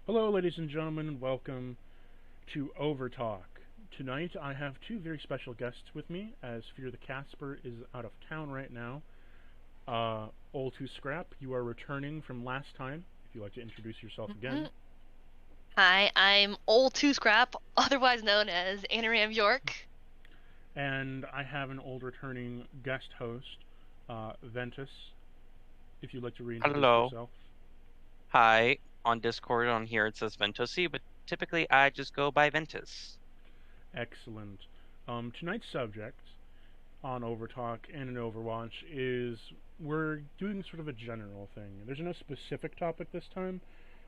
Hello, ladies and gentlemen, and welcome to Overtalk. Tonight, I have two very special guests with me, as Fear the Casper is out of town right now. Old to Scrap, you are returning from last time. If you'd like to introduce yourself again. Mhm. Hi, I'm Old Two Scrap, otherwise known as Anaram York. And I have an old returning guest host, Ventus. If you'd like to reintroduce Hello. yourself. Hi. On Discord on here it says Ventosi, but typically I just go by Ventus. Excellent. Tonight's subject on Overtalk and in Overwatch is we're doing sort of a general thing. There's no specific topic this time.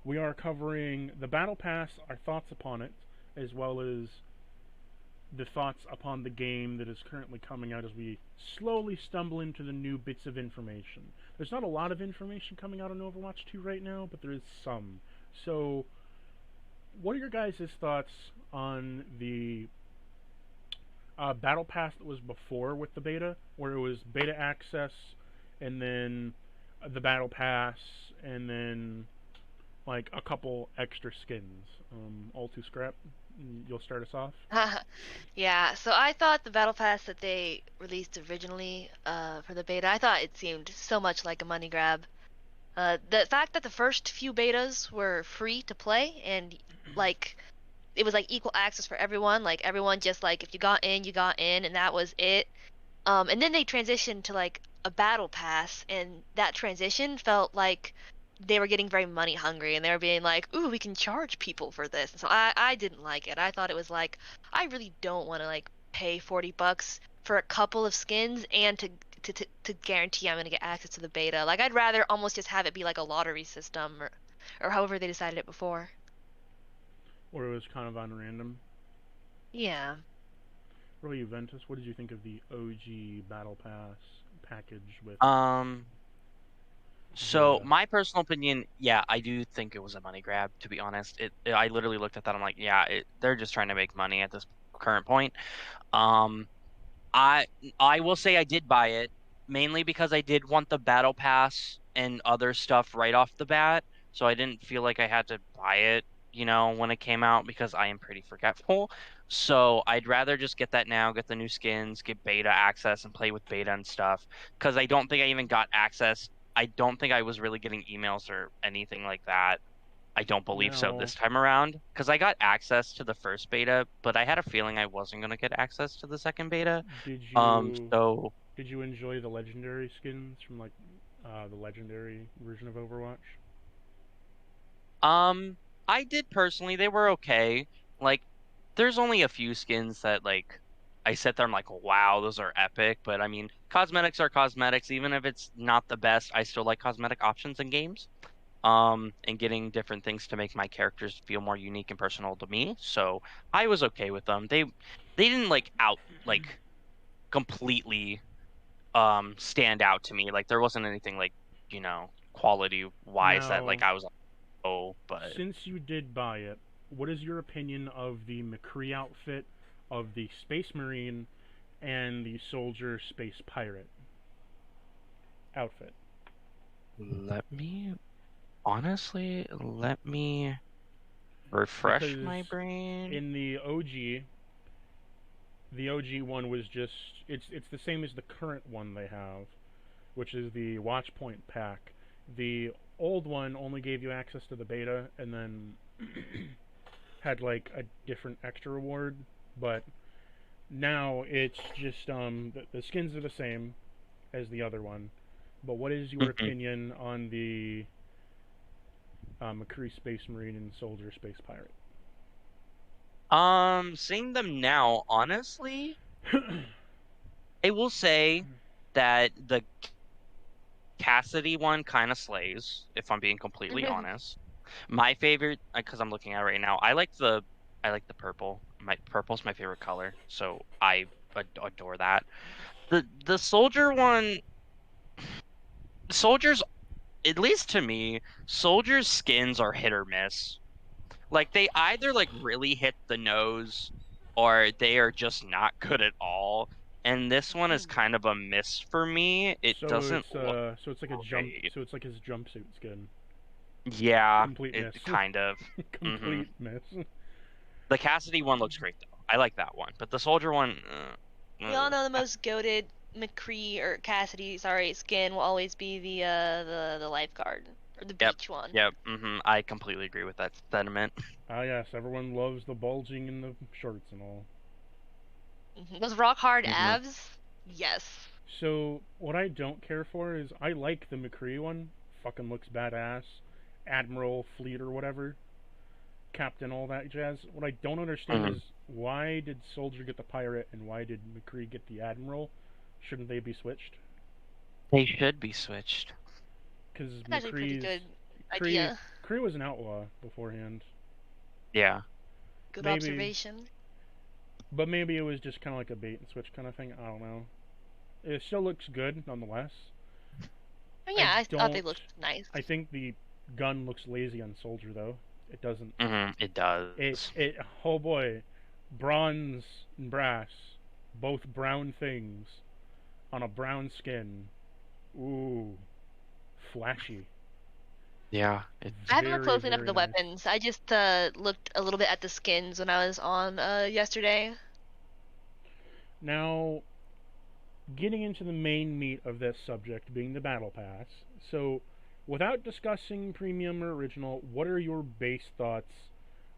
We are covering the Battle Pass, our thoughts upon it, as well as the thoughts upon the game that is currently coming out as we slowly stumble into the new bits of information. There's not a lot of information coming out on Overwatch 2 right now, but there is some. So, what are your guys' thoughts on the Battle Pass that was before with the beta, where it was beta access, and then the Battle Pass, and then like a couple extra skins. All too scrap. You'll start us off. Yeah, so I thought the Battle Pass that they released originally for the beta, I thought it seemed so much like a money grab. The fact that the first few betas were free to play and like it was like equal access for everyone, like everyone just like if you got in and that was it. And then they transitioned to like a battle pass, and that transition felt like they were getting very money hungry, and they were being like, "Ooh, we can charge people for this." And so I didn't like it. I thought it was like, I really don't want to like pay $40 for a couple of skins and to guarantee I'm gonna get access to the beta. Like I'd rather almost just have it be like a lottery system or however they decided it before. Or it was kind of on random. Yeah. What about you, Ventus? What did you think of the OG Battle Pass package with Um, so the? my personal opinion, yeah, I do think it was a money grab, to be honest. I literally looked at that, I'm like, yeah, they're just trying to make money at this current point. Um, I I will say I did buy it mainly because I did want the battle pass and other stuff right off the bat, so I didn't feel like I had to buy it, when it came out because I am pretty forgetful. So I'd rather just get that now, get the new skins, get beta access and play with beta and stuff because I don't think I even got access. I don't think I was really getting emails or anything like that. I don't believe so Now, this time around because I got access to the first beta, but I had a feeling I wasn't going to get access to the second beta. did Um, you so did you enjoy the legendary skins from like the legendary version of Overwatch? um, I did personally. They were okay. Like, there's only a few skins that like I sit there. I'm like, wow, those are epic. But I mean, cosmetics are cosmetics. Even if it's not the best, I still like cosmetic options in games. And getting different things to make my characters feel more unique and personal to me. So I was okay with them. They didn't like completely stand out to me. Like there wasn't anything like, quality wise that Now, like I was like, oh, but since you did buy it, what is your opinion of the McCree outfit, of the Space Marine, and the Soldier Space Pirate outfit? let me refresh Because my brain. in the OG one was just it's the same as the current one they have, which is the Watchpoint pack. The old one only gave you access to the beta and then had like a different extra reward, but now it's just the skins are the same as the other one. But what is your Mhm. opinion on the McCree Space Marine and Soldier Space Pirate? Seeing them now, honestly, I will say that the Cassidy one kind of slays, if I'm being completely honest. My favorite, because I'm looking at it right now, I like the purple. My purple's my favorite color, so I adore that. The soldier one, soldiers, at least to me, soldiers' skins are hit or miss. Like they either like really hit the nose, or they are just not good at all. And this one is kind of a miss for me. It doesn't look So it's like a jump great. so it's like his jumpsuit skin. Yeah, Complete it miss. kind of. Hmm. Complete miss. The Cassidy one looks great though. I like that one, but the Soldier one, We all know the most goated McCree or Cassidy, sorry, skin will always be the lifeguard or the yep, beach one. yep. I completely agree with that sentiment. Ah, yes, everyone loves the bulging in the shorts and all. Those rock hard Hmm. abs, yes. So, what I don't care for is I like the McCree one. Fucking looks badass. Admiral, Fleet, or whatever. Captain, all that jazz. What I don't understand Hmm. is why did Soldier get the Pirate and why did McCree get the Admiral? Shouldn't they be switched? They should be switched. Because That's actually a pretty McCree's. good Cree, idea. Cree was an outlaw beforehand. Yeah. Good Maybe. observation. But maybe it was just kind of like a bait and switch kind of thing. I don't know. It still looks good nonetheless. Oh, I yeah, I thought they don't. looked nice. I think the gun looks lazy on Soldier though. It doesn't. It does. It. Oh boy, bronze and brass, both brown things, on a brown skin. Ooh, flashy. Yeah. It's I haven't looked Very closely enough at very the nice. weapons. I just looked a little bit at the skins when I was on yesterday. Now, getting into the main meat of this subject being the Battle Pass. So, without discussing premium or original, what are your base thoughts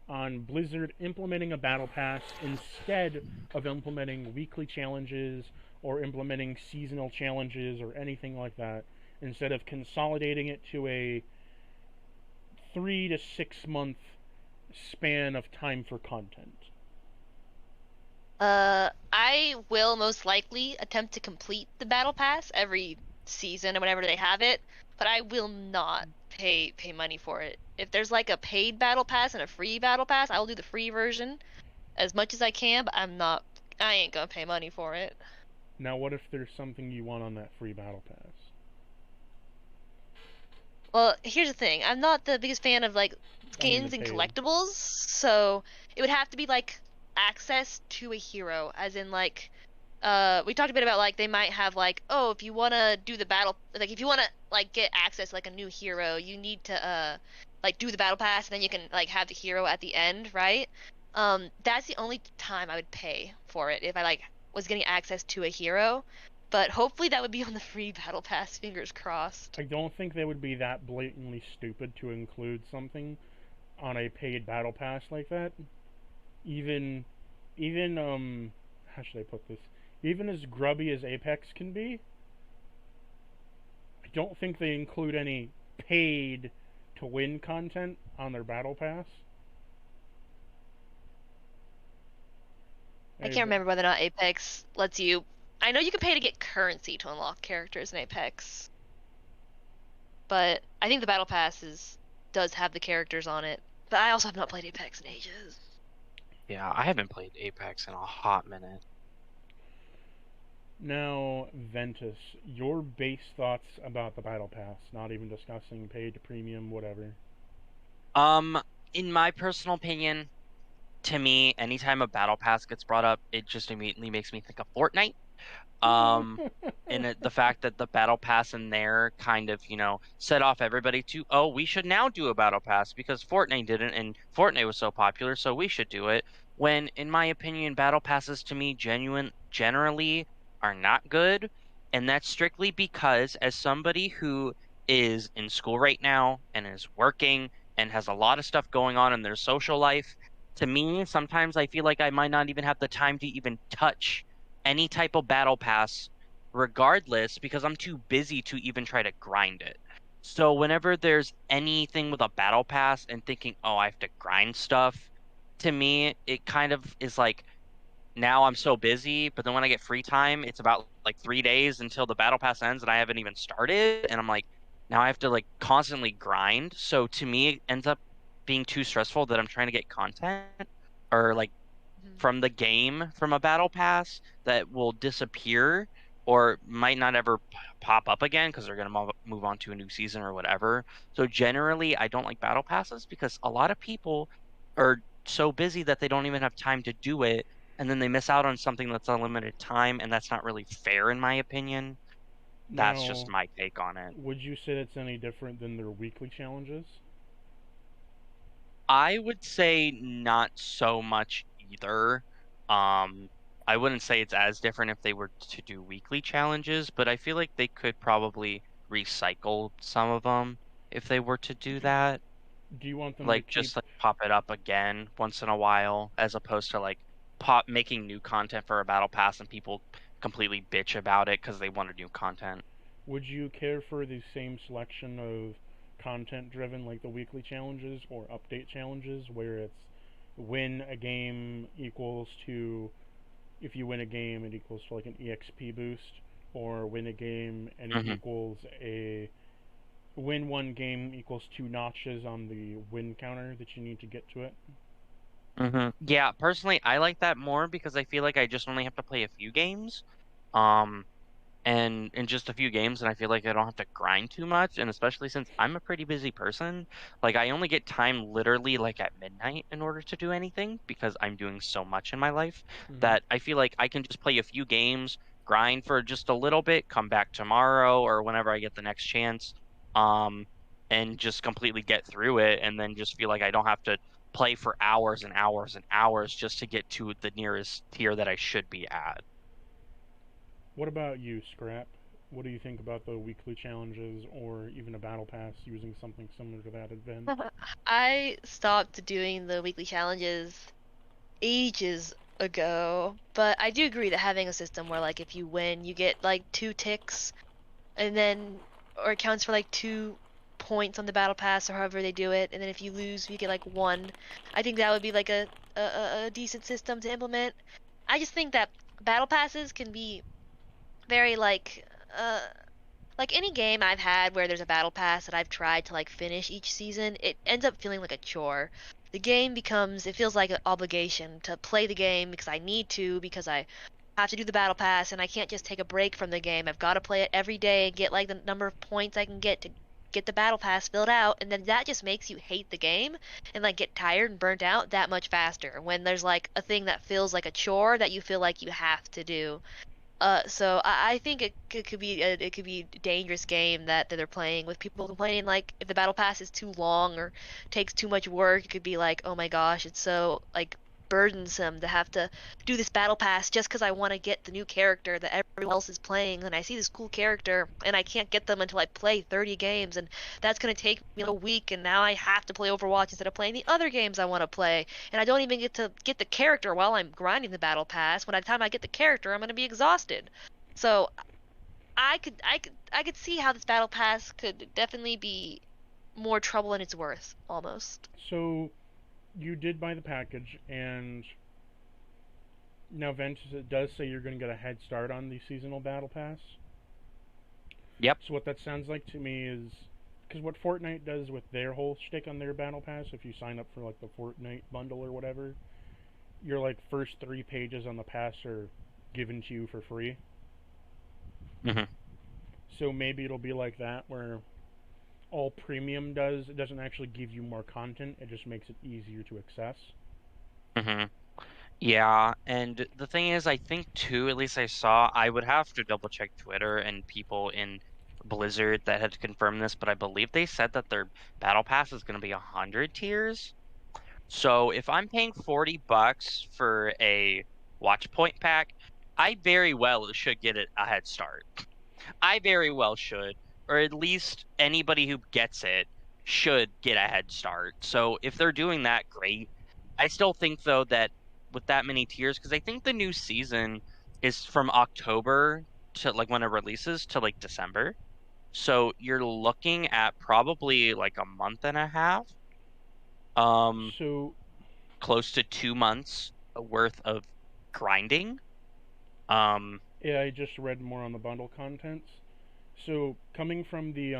on Blizzard implementing a Battle Pass instead of implementing weekly challenges or implementing seasonal challenges or anything like that, instead of consolidating it to a 3 to 6 month span of time for content? I will most likely attempt to complete the battle pass every season or whenever they have it, but I will not pay money for it. If there's like a paid battle pass and a free battle pass, I will do the free version as much as I can, but I ain't gonna pay money for it. Now, what if there's something you want on that free Battle Pass? Well, here's the thing. I'm not the biggest fan of like I mean, the skins and paid. collectibles, so it would have to be like access to a hero, as in like we talked a bit about like they might have like, oh, if you want to do the battle, like if you want to like get access to like a new hero, you need to like do the battle pass and then you can like have the hero at the end, right? That's the only time I would pay for it if I like was getting access to a hero. But hopefully that would be on the free battle pass, fingers crossed. I don't think they would be that blatantly stupid to include something on a paid battle pass like that. Even, even how should I put this? Even as grubby as Apex can be, I don't think they include any paid to win content on their battle pass. I Hey, can't remember whether or not Apex lets you. I know you can pay to get currency to unlock characters in Apex, but I think the battle pass does have the characters on it. But I also have not played Apex in ages. Yeah, I haven't played Apex in a hot minute. now, Ventus, your base thoughts about the battle pass, not even discussing paid to premium, whatever. Um, in my personal opinion, to me, anytime a battle pass gets brought up, it just immediately makes me think of Fortnite. Um, and the fact that the battle pass in there kind of, set off everybody to, oh, we should now do a battle pass because Fortnite didn't, and Fortnite was so popular, so we should do it. When, in my opinion, battle passes to me generally are not good, and that's strictly because as somebody who is in school right now and is working and has a lot of stuff going on in their social life, to me, sometimes I feel like I might not even have the time to even touch any type of battle pass regardless because I'm too busy to even try to grind it. So whenever there's anything with a battle pass and thinking, "Oh, I have to grind stuff," to me it kind of is like now I'm so busy, but then when I get free time, it's about like 3 days until the battle pass ends and I haven't even started and I'm like now I have to like constantly grind. So to me it ends up being too stressful that I'm trying to get content or like Mhm. from the game from a battle pass that will disappear or might not ever pop up again because they're going to move on to a new season or whatever. So generally, I don't like battle passes because a lot of people are so busy that they don't even have time to do it, and then they miss out on something that's unlimited time, and that's not really fair in my opinion. That's just Now, my take on it. would you say that's any different than their weekly challenges? I would say not so much either. Um, I wouldn't say it's as different if they were to do weekly challenges, but I feel like they could probably recycle some of them if they were to do that. Do you want them to Like keep? just like pop it up again once in a while, as opposed to like pop making new content for a battle pass and people completely bitch about it because they wanted new content. Would you care for the same selection of content driven like the weekly challenges or update challenges where it's win a game equals to if you win a game it equals to like an EXP boost or win a game and it Hmm. equals a win one game equals 2 notches on the win counter that you need to get to it? Yeah, personally, I like that more because I feel like I just only have to play a few games. Um, and in just a few games, and I feel like I don't have to grind too much, and especially since I'm a pretty busy person, like I only get time literally like at midnight in order to do anything because I'm doing so much in my life Mm-hmm. that I feel like I can just play a few games, grind for just a little bit, come back tomorrow or whenever I get the next chance, um, and just completely get through it, and then just feel like I don't have to play for hours and hours and hours just to get to the nearest tier that I should be at. What about you, Scrap? What do you think about the weekly challenges or even a battle pass using something similar to that event? I stopped doing the weekly challenges ages ago, but I do agree that having a system where like if you win, you get like 2 ticks and then or it counts for like 2 points on the battle pass or however they do it, and then if you lose, you get like one. I think that would be like a decent system to implement. I just think that battle passes can be very like any game I've had where there's a battle pass that I've tried to like finish each season, it ends up feeling like a chore. The game becomes, it feels like an obligation to play the game because I need to, because I have to do the battle pass and I can't just take a break from the game. I've got to play it every day and get like the number of points I can get to get the battle pass filled out, and then that just makes you hate the game and like get tired and burnt out that much faster when there's like a thing that feels like a chore that you feel like you have to do. So I think it could be it could be a dangerous game that they're playing with people complaining like if the battle pass is too long or takes too much work, it could be like, oh my gosh, it's so like burdensome to have to do this battle pass just because I want to get the new character that everyone else is playing, and I see this cool character and I can't get them until I play 30 games, and that's gonna take me a week, and now I have to play Overwatch instead of playing the other games I want to play, and I don't even get to get the character while I'm grinding the battle pass. When by the time I get the character, I'm gonna be exhausted. So I could see how this battle pass could definitely be more trouble than it's worth, almost. So you did buy the package, and now Ventus it does say you're going to get a head start on the seasonal battle pass. Yep. So what that sounds like to me is because what Fortnite does with their whole shtick on their battle pass, if you sign up for like the Fortnite bundle or whatever, your like first 3 pages on the pass are given to you for free. Hmm. So maybe it'll be like that where all premium does it doesn't actually give you more content, it just makes it easier to access. Hmm. Yeah, and the thing is, I think too, at least I saw, I would have to double check Twitter and people in Blizzard that had confirmed this, but I believe they said that their battle pass is going to be 100 tiers. So if I'm paying $40 for a watch point pack, I very well should get a head start. I very well should, or at least anybody who gets it should get a head start. So if they're doing that, great. I still think though that with that many tiers, because I think the new season is from October to like when it releases to like December. So you're looking at probably like a month and a half, um, So close to 2 months worth of grinding. Um, yeah, I just read more on the bundle contents. So coming from the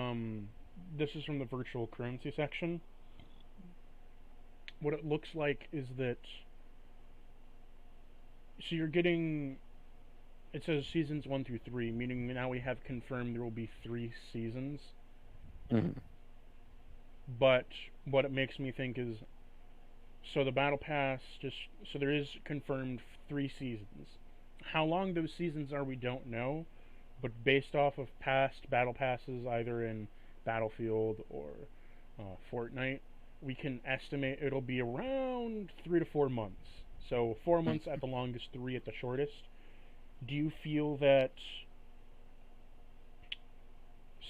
this is from the virtual currency section. What it looks like is that so you're getting it says seasons 1 through 3, meaning now we have confirmed there will be 3 seasons. Mhm. But what it makes me think is so the battle pass just so there is confirmed 3 seasons. How long those seasons are we don't know, but based off of past battle passes either in Battlefield or Fortnite, we can estimate it'll be around 3 to 4 months. So 4 months at the longest, 3 at the shortest. Do you feel that?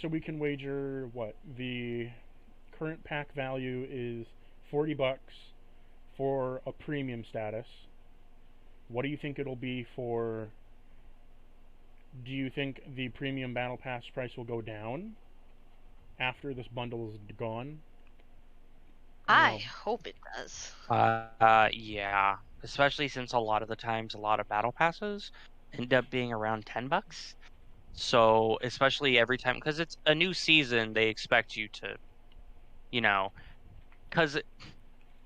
So we can wager what the current pack value is $40 for a premium status. What do you think it'll be for? Do you think the premium battle pass price will go down after this bundle is gone? I hope it does. Yeah. Especially since a lot of the times, a lot of battle passes end up being around $10. So, especially every time, because it's a new season, they expect you to, you know, because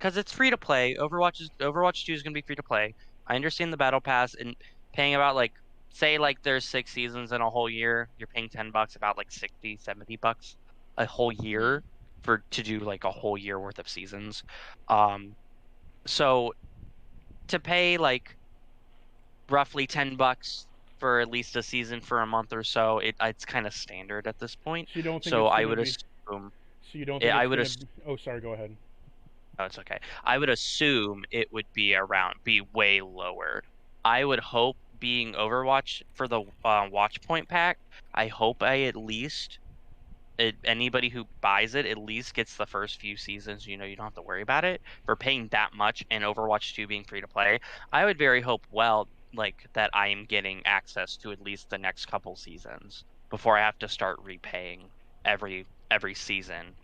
it's free to play. Overwatch 2 is gonna be free to play. I understand the battle pass and paying about like say like there's 6 seasons in a whole year, you're paying $10, about like 60, $70 a whole Hmm. year for to do like a whole year worth of seasons. Um, so to pay like roughly $10 for at least a season for a month or so, it's kind of standard at this point. So you don't think So it's I gonna would be? assume So you don't think I it's would gonna assume be? Oh, sorry. Go ahead. Oh, it's okay. I would assume it would be way lower. I would hope being Overwatch for the watch point pack, I hope I at least anybody who buys it at least gets the first few seasons. You don't have to worry about it for paying that much and Overwatch 2 being free to play. I would very hope like that I am getting access to at least the next couple seasons before I have to start repaying every season.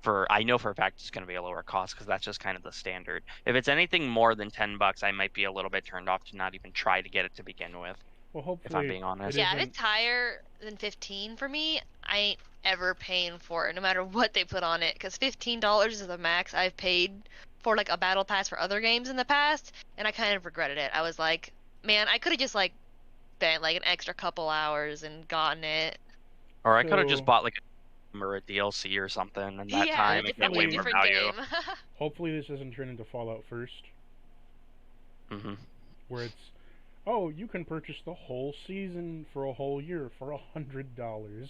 I know for a fact it's going to be a lower cost because that's just kind of the standard. If it's anything more than $10, I might be a little bit turned off to not even try to get it to begin with, Well, if I'm hopefully being it honest. Yeah, if isn't. it's higher than 15 for me, I ain't ever paying for it, no matter what they put on it. Because $15 is the max I've paid for like a battle pass for other games in the past, and I kind of regretted it. I was like, man, I could have just like spent like an extra couple hours and gotten it. Or I could have just So bought like or a DLC or something in that Yeah, time and just get like a way more hopefully, different value. game. hopefully this doesn't turn into Fallout First, Hmm. where it's, oh, you can purchase the whole season for a whole year for $100.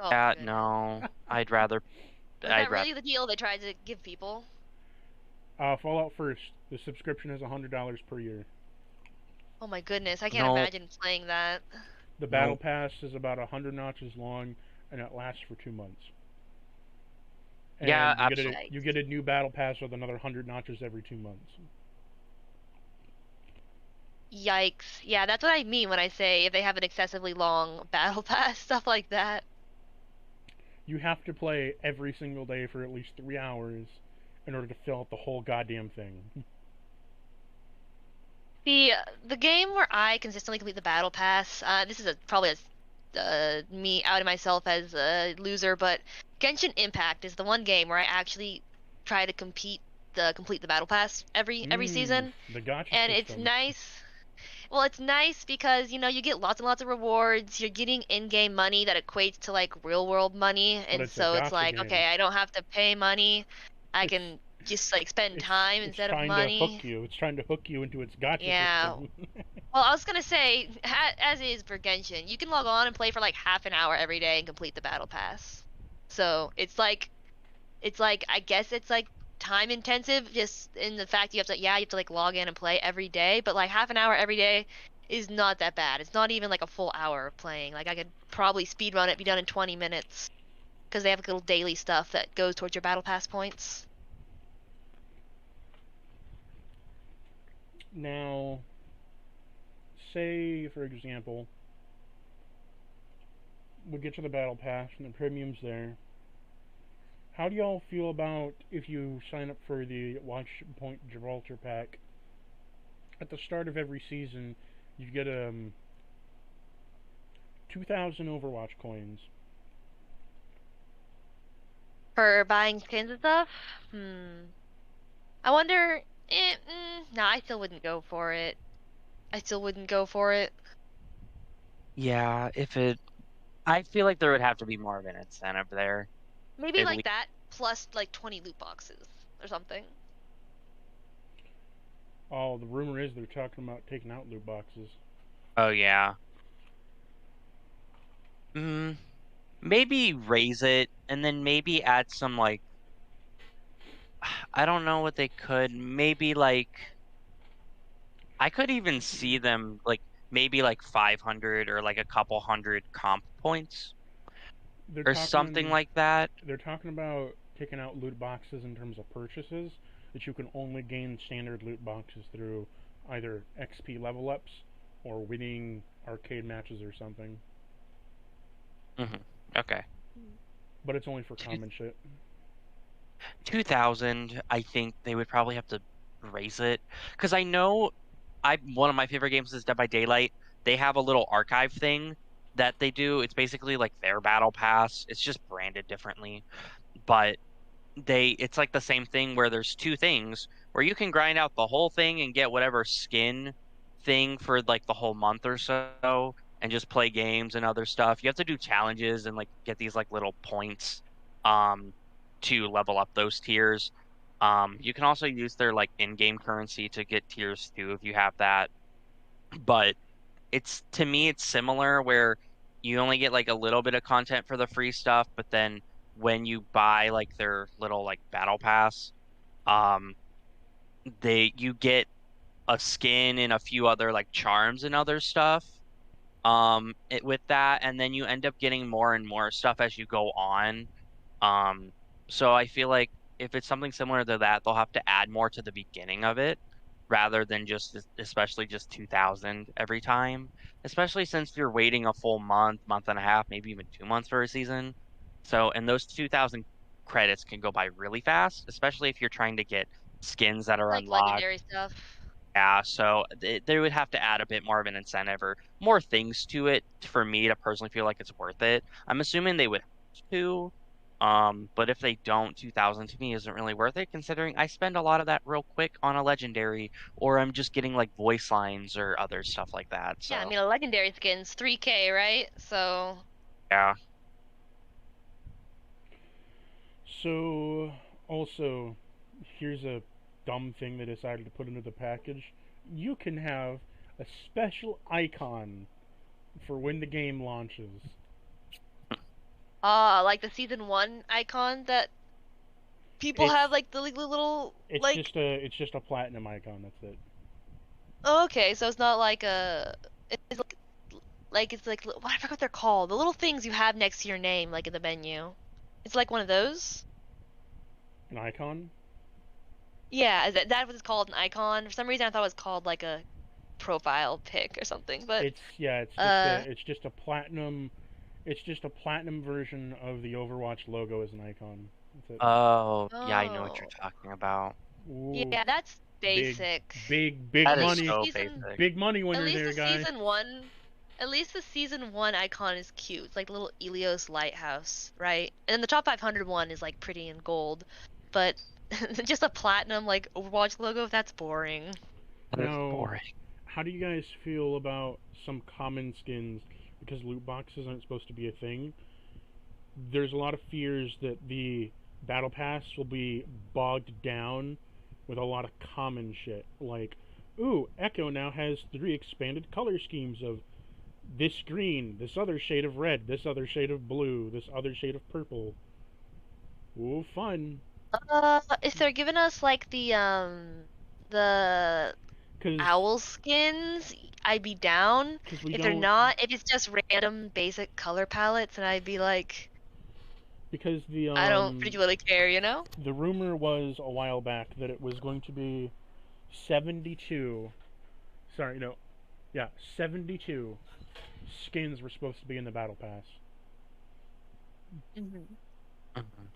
Oh my Yeah, goodness. no, Was I'd that rather. really the deal they tried to give people? Fallout First, the subscription is $100 per year. Oh my goodness, I can't No, imagine playing that. The battle no. pass is about 100 notches long, and it lasts for 2 months. Yeah, And absolutely. you Yikes. get a new battle pass with another 100 notches every 2 months. Yikes. Yeah, that's what I mean when I say if they have an excessively long battle pass, stuff like that. You have to play every single day for at least 3 hours in order to fill out the whole goddamn thing. The game where I consistently complete the battle pass, this is probably me outing myself as a loser, but Genshin Impact is the one game where I actually try to complete the battle pass every Mmm, season, the gotcha and it's system. nice. Well, it's nice because, you get lots and lots of rewards. You're getting in-game money that equates to like real world money. But And it's a so it's gotcha like, game. okay, I don't have to pay money. I It's can just like spend time it's instead of trying to hook money. you. It's trying to hook you into its gotcha Yeah. system. Well, I was gonna say, as is for Genshin, you can log on and play for like half an hour every day and complete the battle pass. So it's like I guess it's like time intensive just in the fact you have to like log in and play every day, but like half an hour every day is not that bad. It's not even like a full hour of playing. Like I could probably speed run it, be done in 20 minutes because they have like little daily stuff that goes towards your battle pass points. Now, say for example, we get to the battle pass and the premium's there. How do y'all feel about if you sign up for the Watch Point Gibraltar pack? At the start of every season, you get 2,000 Overwatch coins. For buying skins and stuff? I wonder no, I still wouldn't go for it. I still wouldn't go for it. Yeah, I feel like there would have to be more of an incentive there. Maybe At like least. that plus like 20 loot boxes or something. Oh, the rumor is they're talking about taking out loot boxes. Oh yeah. Mm, maybe raise it and then maybe add some like I don't know what they could. Maybe like I could even see them like maybe like 500 or like a couple hundred comp points They're or something talking like that. they're talking about taking out loot boxes in terms of purchases, that you can only gain standard loot boxes through either XP level ups or winning arcade matches or something. Okay. But it's only for Two, common shit. 2000, I think they would probably have to raise it because I know I one of my favorite games is Dead by Daylight. They have a little archive thing that they do. It's basically like their battle pass. It's just branded differently, but it's like the same thing where there's two things where you can grind out the whole thing and get whatever skin thing for like the whole month or so and just play games and other stuff. You have to do challenges and like get these like little points um to level up those tiers. You can also use their like in-game currency to get tiers too if you have that. But it's to me it's similar where you only get like a little bit of content for the free stuff, but then when you buy like their little like battle pass, um you get a skin and a few other like charms and other stuff with that, and then you end up getting more and more stuff as you go on. um so I feel like if it's something similar to that, they'll have to add more to the beginning of it rather than just especially just 2000 every time, especially since you're waiting a full month and a half, maybe even 2 months for a season. So and those 2000 credits can go by really fast, especially if you're trying to get skins that are Like unlocked. legendary stuff. Yeah, so they would have to add a bit more of an incentive or more things to it for me to personally feel like it's worth it. I'm assuming they would have to, but if they don't, 2000 to me isn't really worth it considering I spend a lot of that real quick on a legendary, or I'm just getting like voice lines or other stuff like that. Yeah, I So mean a legendary skin's 3K, right? So yeah. So, also, here's a dumb thing they decided to put into the package. You can have a special icon for when the game launches. like the season 1 icon that people It's have, like the little like it's just a platinum icon. That's it. oh, okay, so it's not like it's like it's like what I forgot what they're called. The little things you have next to your name, like in the menu. It's like one of those. An icon. Yeah, is that what it's called, an icon? For some reason, I thought it was called like a profile pic or something. But It's yeah. uh, It's just a platinum. It's just a platinum version of the Overwatch logo as an icon. That's it. Oh, yeah, I know what you're oh, talking about. Ooh, yeah, that's big, basic. big That At is least the money, so season, basic. big money at winner least there, the guy. season one, at least the season 1 icon is cute. It's like the little Elios lighthouse, right? And then the top 500 one is like pretty in gold, but just a platinum like Overwatch logo, that's boring. That is Now, boring. how do you guys feel about some common skins? Because loot boxes aren't supposed to be a thing. There's a lot of fears that the battle pass will be bogged down with a lot of common shit. Like, ooh, Echo now has 3 expanded color schemes of this green, this other shade of red, this other shade of blue, this other shade of purple. Ooh, fun. If they're giving us like the Cause, owl skins, I'd be down. cause we If they're don't, not, if it's just random basic color palettes, and I'd be like, because I don't particularly care, you know? the rumor was a while back that it was going to be 72. Sorry, no, yeah, 72 skins were supposed to be in the battle pass. Hmm. Mhm.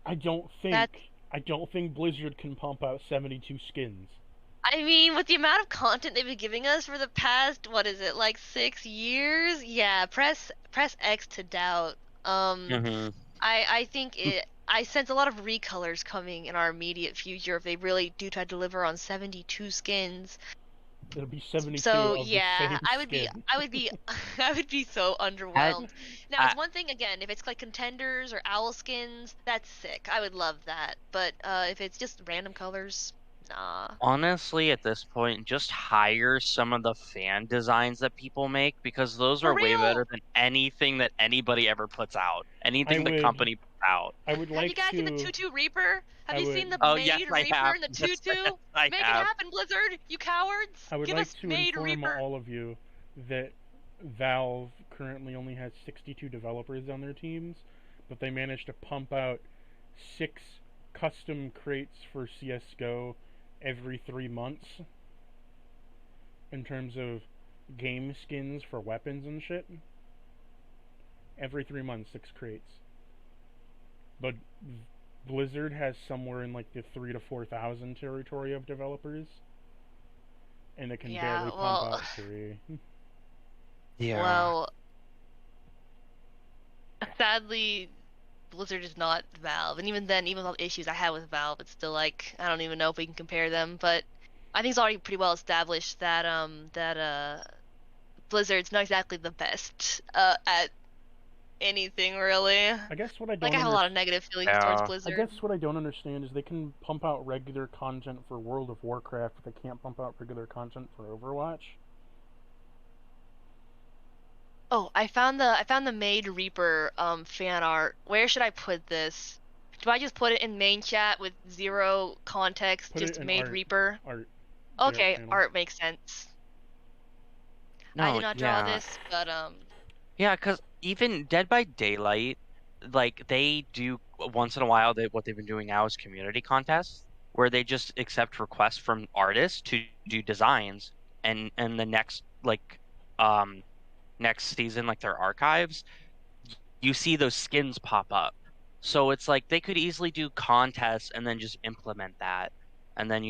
I don't That think I don't think Blizzard can pump out 72 skins. I mean, with the amount of content they've been giving us for the past, what is it, like 6 years? Yeah, press X to doubt. Um, Mhm. I think I sense a lot of recolors coming in our immediate future if they really do try to deliver on 72 skins. It'll be 72 So of the yeah, same skin. I would be, I would be so That underwhelmed. Now I, it's one thing again if it's like contenders or owl skins, that's sick. I would love that. But if it's just random colors, Nah. Honestly, at this point, just hire some of the fan designs that people make because those For are way better real! than anything that anybody ever puts out. I Anything the would company puts out. I would Have you like guys seen the to Tutu Reaper? Have I you seen the would Oh, yes, Maid I Reaper have. and the Yes, Tutu? I Make it have. happen, Blizzard! You cowards! I would Give like us to Maid inform Reaper! all of you that Valve currently only has 62 developers on their teams, but they managed to pump out 6 custom crates for CS:GO every 3 months in terms of game skins for weapons and shit. Every 3 months, 6 crates. But Blizzard has somewhere in like the 3 to 4,000 territory of developers, and it can Yeah, barely pump well, out 3. Yeah. well, sadly, Blizzard is not Valve, and even then, even with all the issues I had with Valve, it's still like I don't even know if we can compare them. But I think it's already pretty well established that Blizzard's not exactly the best at anything really. I guess what I Like don't I have a lot of understand. negative feelings towards Yeah. I Blizzard. guess what I don't understand is they can pump out regular content for World of Warcraft, but they can't pump out regular content for Overwatch. Oh, I found the Maid Reaper fan art. Where should I put this? Do I just put it in main chat with zero context, Put it just in Maid Reaper? art, the art Okay, channel. art makes sense. I No, did not draw yeah. this, but Yeah, because even Dead by Daylight, like they do once in a while, what they've been doing now is community contests where they just accept requests from artists to do designs and the um next season, like their archives, you see those skins pop up. So it's like they could easily do contests and then just implement that and then,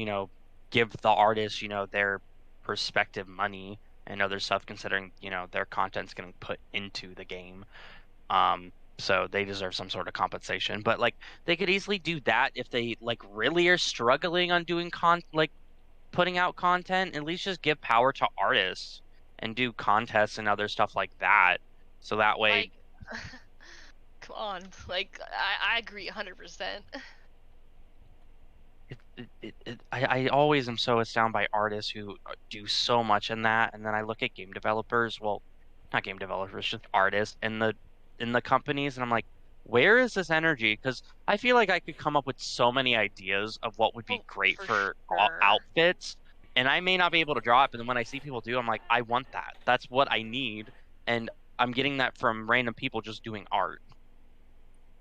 give the artists, their perspective money and other stuff considering, their content's getting put into the game. So they deserve some sort of compensation. But like they could easily do that if they like really are struggling on doing putting out content, at least just give power to artists and do contests and other stuff like that. So that way like come on. Like I agree 100%. I always am so astounded by artists who do so much in that, and then I look at game developers, well, not game developers, just artists in the companies, and I'm like, where is this energy? Because I feel like I could come up with so many ideas of what would be Oh, great for for sure. outfits, and I may not be able to draw it, but then when I see people do, I'm like, I want that. That's what I need, and I'm getting that from random people just doing art.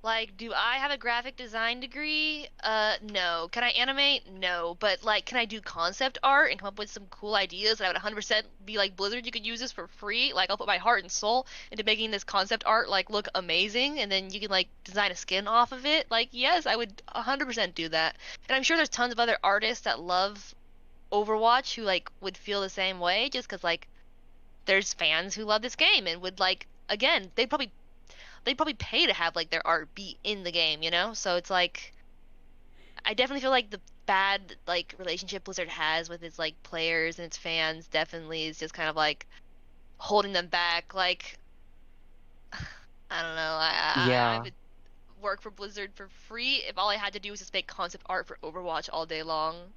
Like, do I have a graphic design degree? No. Can I animate? No. But like, can I do concept art and come up with some cool ideas? And I would 100% be like, Blizzard, you could use this for free. Like, I'll put my heart and soul into making this concept art like look amazing, and then you can like design a skin off of it. Like, yes, I would 100% do that. And I'm sure there's tons of other artists that love Overwatch who like would feel the same way, just because like there's fans who love this game and would like again, they'd probably pay to have like their art be in the game, you know? So it's like I definitely feel like the bad like relationship Blizzard has with its like players and its fans definitely is just kind of like holding them back. Like I don't know, I Yeah. would work for Blizzard for free if all I had to do was just make concept art for Overwatch all day long.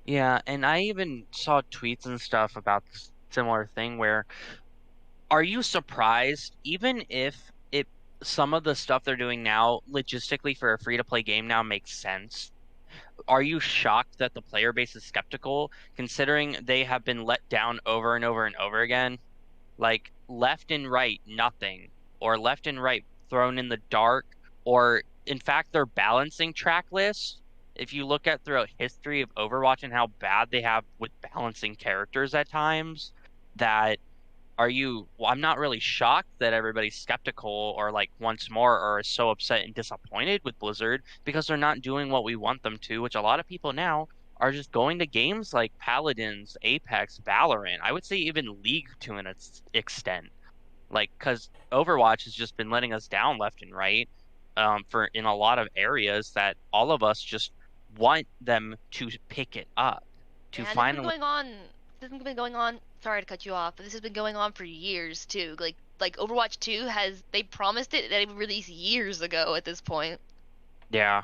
Yeah, and I even saw tweets and stuff about this similar thing where are you surprised even if some of the stuff they're doing now logistically for a free to play game now makes sense? Are you shocked that the player base is skeptical considering they have been let down over and over and over again? Like left and right, nothing, or left and right thrown in the dark, or in fact, their balancing track list. If you look at throughout history of Overwatch and how bad they have with balancing characters at times, that well, I'm not really shocked that everybody's skeptical or like once more are so upset and disappointed with Blizzard because they're not doing what we want them to, which a lot of people now are just going to games like Paladins, Apex, Valorant. I would say even League to an extent. Like, because Overwatch has just been letting us down left and right, for in a lot of areas that all of us just want them to pick it up, to And this has been finally. going on. This has been going on. Sorry to cut you off, but this has been going on for years too. Like Overwatch 2 has they promised it that it would release years ago at this point. Yeah.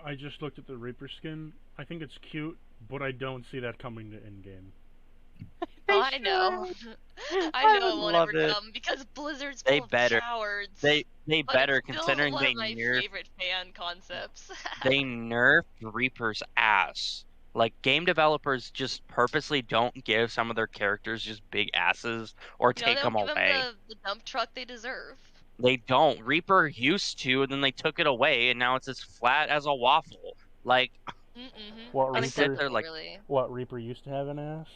I just looked at the Reaper skin. I think it's cute, but I don't see that coming to in-game. Oh, They I know. should. I I know would it won't ever love it. come because Blizzard's They full of better. cowards. They But it's better, still considering one of my favorite fan concepts. they nerfed Reaper's ass. Like, game developers just purposely don't give some of their characters just big asses or You know, take they them don't give them away. the dump truck they deserve. They don't. Reaper used to, and then they took it away, and now it's as flat as a waffle. Like, Mm-hmm. What I sit Reaper? there Unacceptable, like, really. What Reaper used to have an ass?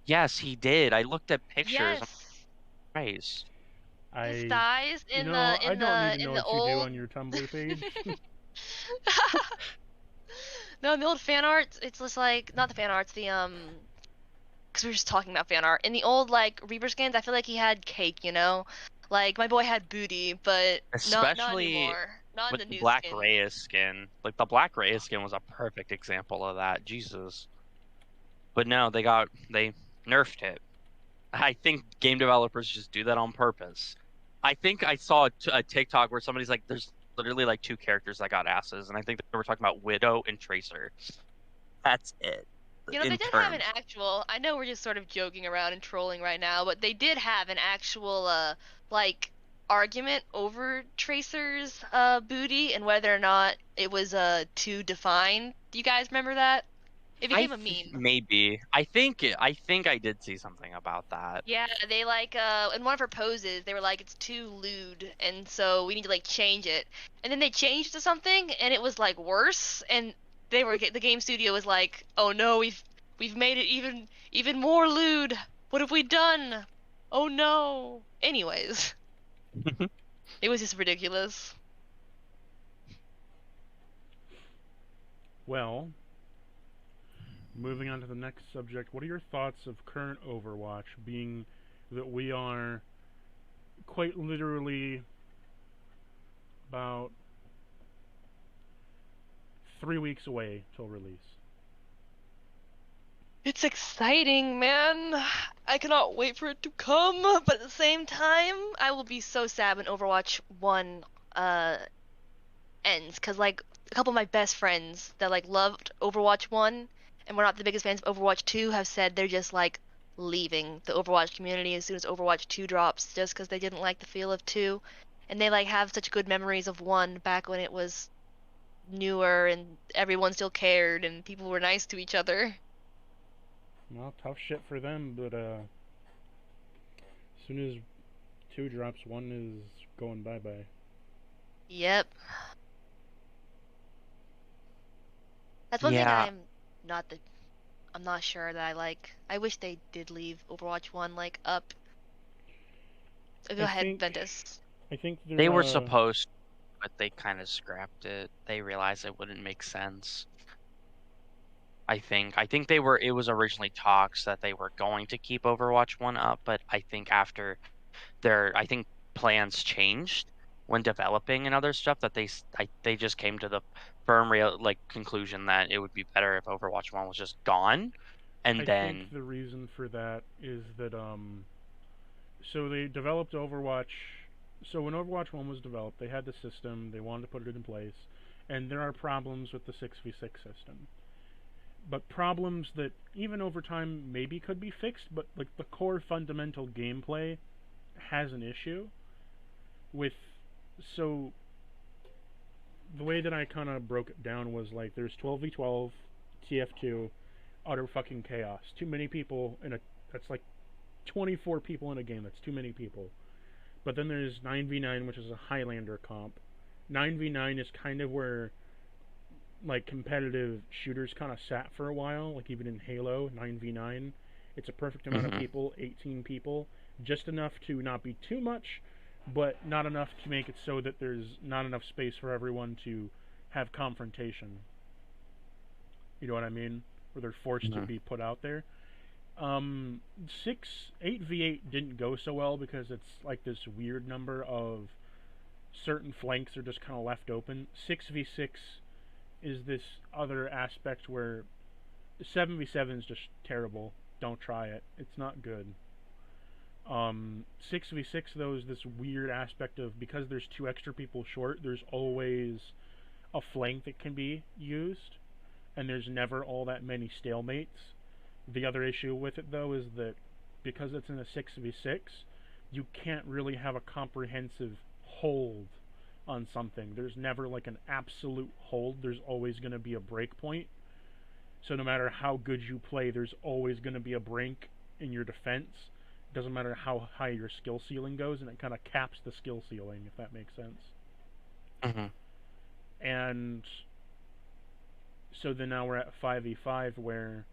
yes, he did. I looked at pictures. I'm Yes. surprised. His I, thighs you in know, the I in don't need the to know in the what you do old on your Tumblr page. No, in the old fan arts, it's just like not the fan arts, the because we were just talking about fan art. In the old like Reaper skins, I feel like he had cake, you know? Like my boy had booty, but not Especially anymore. Not in with the the new Black skins. Reyes skin. Like, the Black Reyes skin was a perfect example of that. Jesus. But no, they nerfed it. I think game developers just do that on purpose. I think I saw a TikTok where somebody's like, "There's literally like two characters that got asses," and I think they were talking about Widow and Tracer. That's it. You know, they In did have an terms, actual. I know we're just sort of joking around and trolling right now, but they did have an actual like argument over Tracer's booty and whether or not it was too defined. Do you guys remember that? It became a meme. maybe I think I did see something about that. Yeah, they like in one of her poses, they were like it's too lewd and so we need to like change it. And then they changed to something and it was like worse and the game studio was like, "Oh no, we've made it even more lewd. What have we done? Oh no." Anyways, it was just ridiculous. Well, moving on to the next subject, what are your thoughts of current Overwatch, being that we are quite literally about 3 weeks away till release? It's exciting, man. I cannot wait for it to come, but at the same time, I will be so sad when Overwatch 1 uh ends because like a couple of my best friends that like loved Overwatch 1 and were not the biggest fans of Overwatch 2 have said they're just like leaving the Overwatch community as soon as Overwatch 2 drops just because they didn't like the feel of 2 and they like have such good memories of 1 back when it was newer and everyone still cared and people were nice to each other. Well, tough shit for them, but as soon as 2 drops, 1 is going bye-bye. Yep. That's one thing Yeah, not the I'm not sure that I like. I wish they did leave Overwatch 1 like up. Go I ahead, think Ventus. I think they they're were supposed, but they kind of scrapped it. They realized it wouldn't make sense. I think they were. It was originally talks that they were going to keep Overwatch 1 up, but I think after I think plans changed when developing and other stuff that they just came to the firm real like conclusion that it would be better if Overwatch 1 was just gone, and I think then the reason for that is that so they developed Overwatch. So when Overwatch 1 was developed, they had the system, they wanted to put it in place, and there are problems with the 6v6 system. But problems that even over time maybe could be fixed, but like the core fundamental gameplay has an issue with. So the way that I kind of broke it down was like there's 12v12, TF2, utter fucking chaos. Too many people in a that's like 24 people in a game. That's too many people. But then there's 9v9, which is a Highlander comp. 9v9 is kind of where like competitive shooters kind of sat for a while. Like even in Halo 9v9, it's a perfect amount of mhm. people, 18 people, just enough to not be too much, but not enough to make it so that there's not enough space for everyone to have confrontation. You know what I mean? Where they're forced to Mhm. be put out there. 8v8 didn't go so well because it's like this weird number of certain flanks are just kind of left open. 6v6 is this other aspect where 7v7 is just terrible. Don't try it. It's not good. 6v6 though is this weird aspect of because there's two extra people short. There's always a flank that can be used, and there's never all that many stalemates. The other issue with it, though, is that because it's in a 6v6, you can't really have a comprehensive hold on something. There's never like an absolute hold. There's always going to be a break point. So no matter how good you play, there's always going to be a break in your defense. It doesn't matter how high your skill ceiling goes, and it kind of caps the skill ceiling, if that makes sense. Mm-hmm. And so then now we're at 5v5, where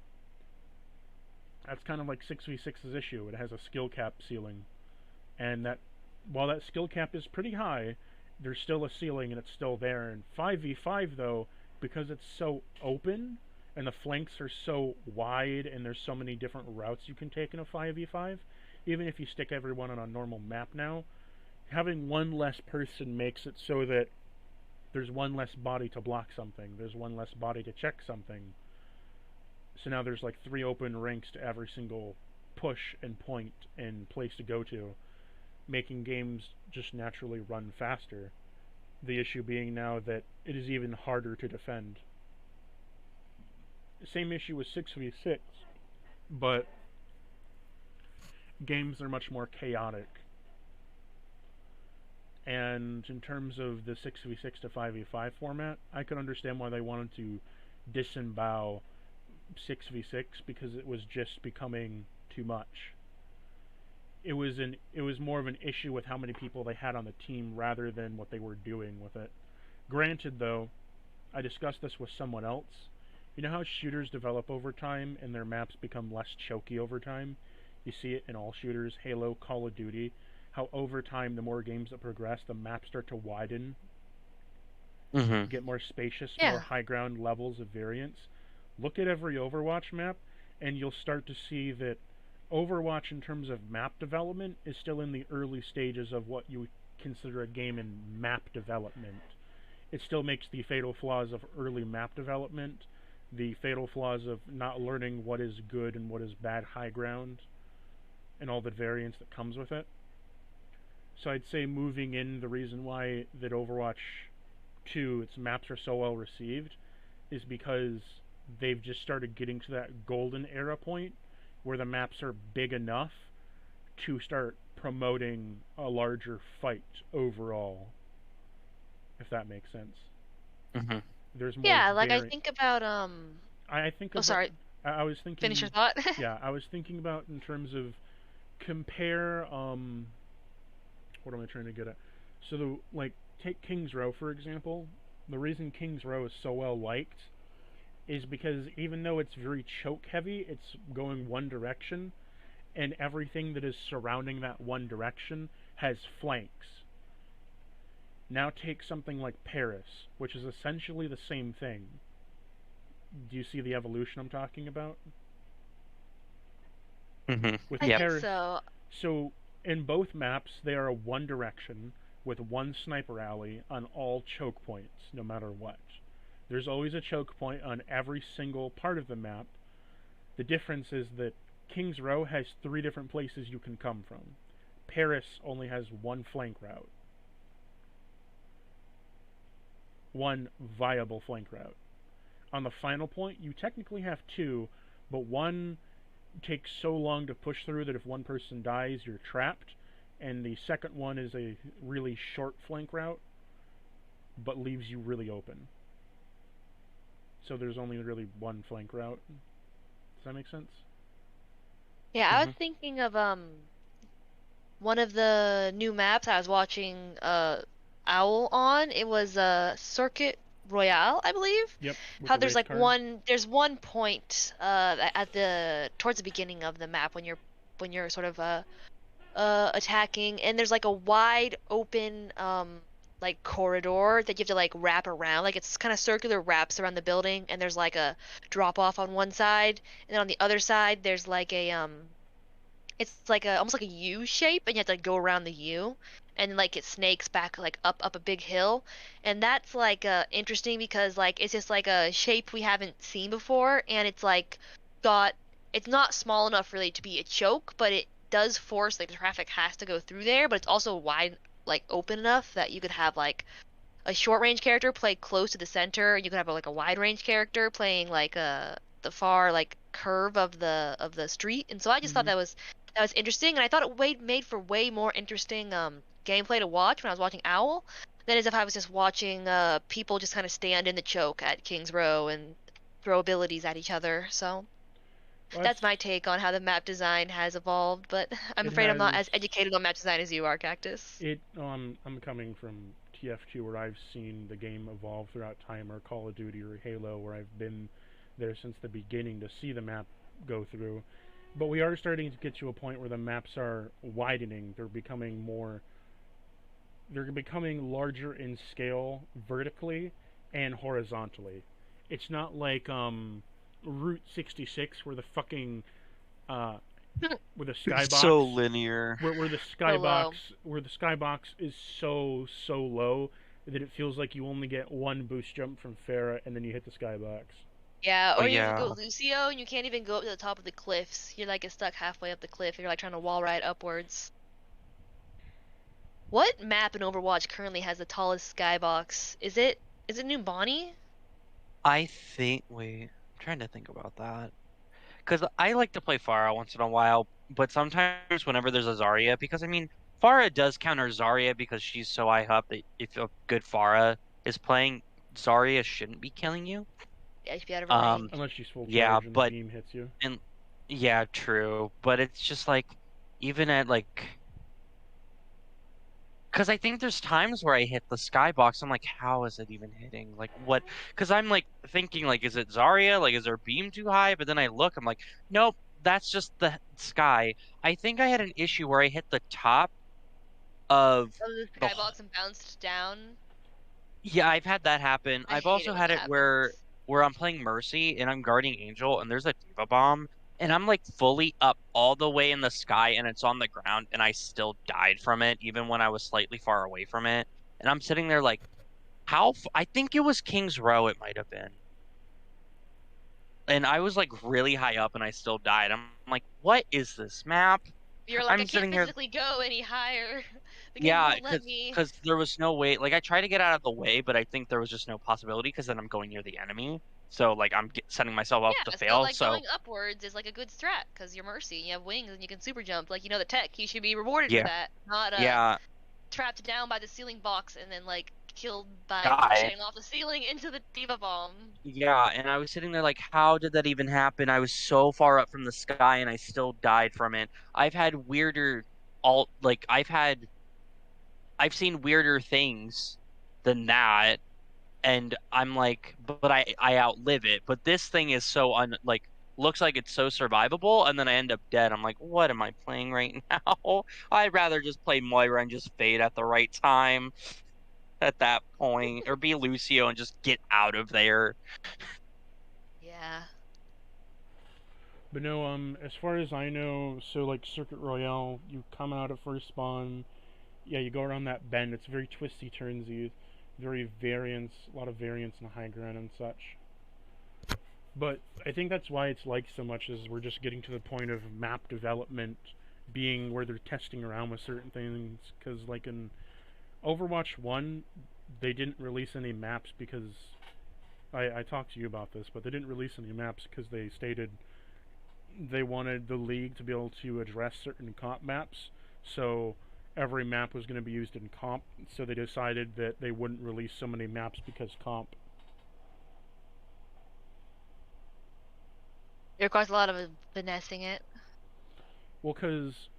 that's kind of like 6v6's issue. It has a skill cap ceiling, and that while that skill cap is pretty high, there's still a ceiling and it's still there. And 5v5 though, because it's so open and the flanks are so wide and there's so many different routes you can take in a 5v5, even if you stick everyone on a normal map now, having one less person makes it so that there's one less body to block something, there's one less body to check something. So now there's like 3 open ranks to every single push and point and place to go to, making games just naturally run faster. The issue being now that it is even harder to defend. Same issue with 6v6, but games are much more chaotic. And in terms of the 6v6 to 5v5 format, I could understand why they wanted to disembowel 6v6, because it was just becoming too much. It was more of an issue with how many people they had on the team rather than what they were doing with it. Granted, though, I discussed this with someone else. You know how shooters develop over time and their maps become less choky over time? You see it in all shooters, Halo, Call of Duty, how over time, the more games that progress, the maps start to widen, Mm-hmm. get more spacious, Yeah. more high ground levels of variance. Look at every Overwatch map, and you'll start to see that Overwatch, in terms of map development, is still in the early stages of what you would consider a game in map development. It still makes the fatal flaws of early map development, the fatal flaws of not learning what is good and what is bad high ground, and all the variance that comes with it. So I'd say moving in, the reason why that Overwatch 2, its maps are so well received, is because they've just started getting to that golden era point where the maps are big enough to start promoting a larger fight overall, if that makes sense. Mm-hmm. There's more Yeah, like I vari- think about I think Oh, about sorry. I was thinking Finish your thought. yeah, I was thinking about in terms of compare what am I trying to get at? So the like take King's Row for example. The reason King's Row is so well liked is because even though it's very choke heavy, it's going one direction, and everything that is surrounding that one direction has flanks. Now take something like Paris, which is essentially the same thing. Do you see the evolution I'm talking about? Mm-hmm. With I Yep. think Paris, so. so in both maps, they are one direction with one sniper alley on all choke points, no matter what. There's always a choke point on every single part of the map. The difference is that King's Row has 3 different places you can come from. Paris only has one flank route. One viable flank route. On the final point, you technically have 2, but one takes so long to push through that if one person dies, you're trapped. And the second one is a really short flank route, but leaves you really open. So there's only really one flank route. Does that make sense? Yeah, I was Mm-hmm. thinking of one of the new maps I was watching Owl on. It was Circuit Royale, I believe. Yep, with How the there's race like cars. there's one point at the towards the beginning of the map when you're sort of attacking, and there's like a wide open like corridor that you have to like wrap around. Like it's kind of circular, wraps around the building, and there's like a drop off on one side, and then on the other side there's like a it's like a almost like a U shape, and you have to like, go around the U, and like it snakes back like up a big hill, and that's like interesting because like it's just like a shape we haven't seen before, and it's like got it's not small enough really to be a choke, but it does force like the traffic has to go through there, but it's also wide like open enough that you could have like a short range character play close to the center. You could have like a wide range character playing like the far like curve of the street. And so I just thought Hmm. that was interesting, and I thought it made for way more interesting gameplay to watch when I was watching Owl than as if I was just watching people just kind of stand in the choke at King's Row and throw abilities at each other. So Well, that's my take on how the map design has evolved, but I'm it afraid I'm not has as educated on map design as you are, Cactus. it. I'm coming from TF2, where I've seen the game evolve throughout time, or Call of Duty or Halo, where I've been there since the beginning to see the map go through. But we are starting to get to a point where the maps are widening. They're becoming larger in scale vertically and horizontally. It's not like Route 66 where the fucking uh, where the It's so skybox linear. where the So low. skybox is so low that it feels like you only get one boost jump from Farah and then you hit the skybox. Yeah, Oh or you go yeah. Lucio and you can't even go up to the top of the cliffs. You're like stuck halfway up the cliff. You're like trying to wall ride upwards. What map in Overwatch currently has the tallest skybox? Is it New Bonnie? I think. Wait, I'm trying to think about that. Because I like to play Pharah once in a while, but sometimes whenever there's a Zarya, because I mean, Pharah does counter Zarya because she's so high up that if a good Pharah is playing, Zarya shouldn't be killing you. Yeah, you should be out of her Um, range. Unless she's full yeah, charge and the but beam hits you. and yeah, true. But it's just like even at like, because I think there's times where I hit the skybox, I'm like, how is it even hitting? Like what? Because I'm like thinking like, is it Zarya? Like, is their beam too high? But then I look, I'm like, nope, that's just the sky. I think I had an issue where I hit the top of Oh, the the. skybox and bounced down. Yeah, I've had that happen. I I've hate it also when had that it happens. where I'm playing Mercy and I'm guarding Angel and there's a Diva bomb and I'm like fully up all the way in the sky and it's on the ground and I still died from it even when I was slightly far away from it. And I'm sitting there like, I think it was King's Row it might have been. And I was like really high up and I still died. I'm like, what is this map? You're like, I I'm can't sitting here. physically go any higher. The game Yeah, won't let me. because there was no way. Like I tried to get out of the way, but I think there was just no possibility because then I'm going near the enemy. So like setting myself up to Yeah, so fail. like So going upwards is like a good strat because you're Mercy and you have wings and you can super jump. Like you know the tech, you should be rewarded for yeah, that, not yeah, trapped down by the ceiling box and then like killed by die. ricocheting off the ceiling into the diva bomb. Yeah, and I was sitting there like, how did that even happen? I was so far up from the sky and I still died from it. I've had weirder alt like I've seen weirder things than that and I'm like, but I outlive it. But this thing is so like looks like it's so survivable, and then I end up dead. I'm like, what am I playing right now? I'd rather just play Moira and just fade at the right time at that point, or be Lucio and just get out of there. Yeah. But no, as far as I know, so like Circuit Royale, you come out at first spawn, yeah, you go around that bend. It's very twisty turnsy, a lot of variance in the high ground and such. But I think that's why it's liked so much is we're just getting to the point of map development being where they're testing around with certain things. Because like in Overwatch 1, they didn't release any maps because I talked to you about this, but they didn't release any maps because they stated they wanted the league to be able to address certain comp maps. So every map was going to be used in comp. So they decided that they wouldn't release so many maps because comp. It requires a lot of finessing it. Well, because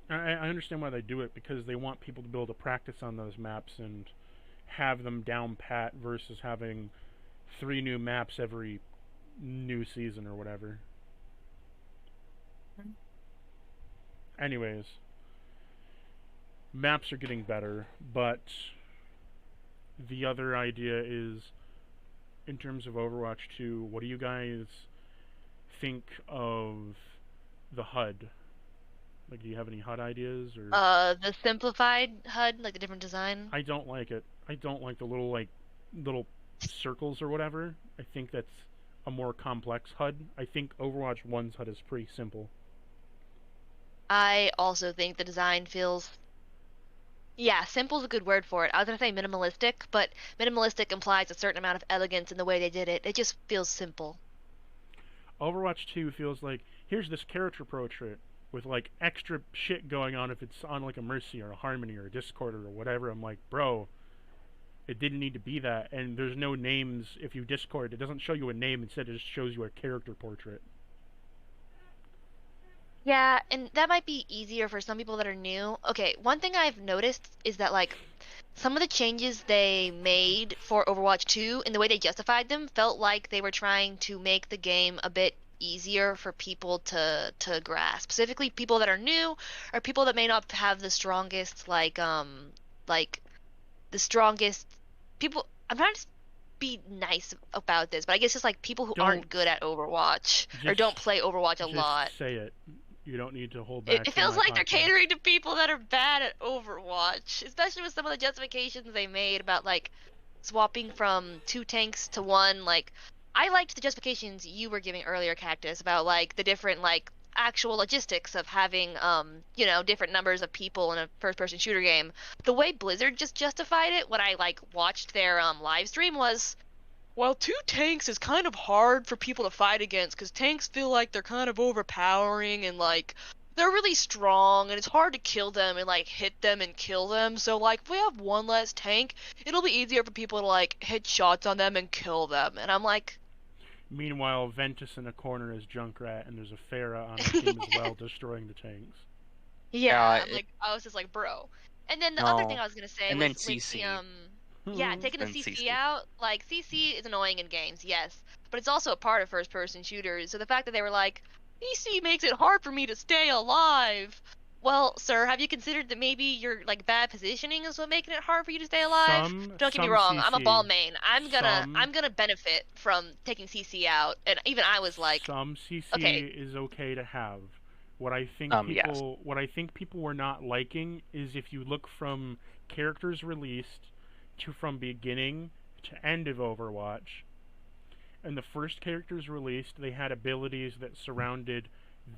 I understand why they do it because they want people to be able to practice on those maps and have them down pat versus having 3 new maps every new season or whatever. Anyways, maps are getting better, but the other idea is in terms of Overwatch 2, what do you guys think of the HUD? Like, do you have any HUD ideas or? The simplified HUD, like the different design. I don't like it. I don't like the little circles or whatever. I think that's a more complex HUD. I think Overwatch 1's HUD is pretty simple. I also think the design feels Yeah, simple is a good word for it. I was gonna say minimalistic, but minimalistic implies a certain amount of elegance in the way they did it. It just feels simple. Overwatch 2 feels like here's this character portrait with like extra shit going on if it's on like a Mercy or a Harmony or a Discord or whatever. I'm like, bro, it didn't need to be that. And there's no names if you Discord. It doesn't show you a name. Instead, it just shows you a character portrait. Yeah, and that might be easier for some people that are new. Okay, one thing I've noticed is that like some of the changes they made for Overwatch 2 and the way they justified them felt like they were trying to make the game a bit easier for people to grasp. Specifically people that are new or people that may not have the strongest like the strongest people. I'm trying to be nice about this, but I guess just like people who Don't aren't good at Overwatch or just don't play Overwatch a just lot. say it. You don't need to hold It back for feels my like they're podcast. catering to people that are bad at Overwatch, especially with some of the justifications they made about like swapping from two tanks to one. Like, I liked the justifications you were giving earlier, Cactus, about like the different like actual logistics of having different numbers of people in a first-person shooter game. The way Blizzard just justified it when I like watched their live stream was, well, two tanks is kind of hard for people to fight against because tanks feel like they're kind of overpowering and like they're really strong and it's hard to kill them and like hit them and kill them. So like if we have one less tank, it'll be easier for people to like hit shots on them and kill them. And I'm like, Meanwhile, Ventus in a corner is Junkrat, and there's a Pharah on our team as well, destroying the tanks. yeah, I'm like I was just like, bro. And then the other thing No, I was gonna say and was then with the CC, yeah, taking the then CC CC. out, like CC is annoying in games, yes, but it's also a part of first person shooters. So the fact that they were like, CC makes it hard for me to stay alive. Well, sir, have you considered that maybe your like bad positioning is what making it hard for you to stay alive? Don't get me Some wrong, I'm a ball CC, main. some I'm gonna benefit from taking CC out. And even I was like, some CC okay, is okay to have. Yes. What I think people were not liking is if you look from characters released to from beginning to end of Overwatch, and the first characters released, they had abilities that surrounded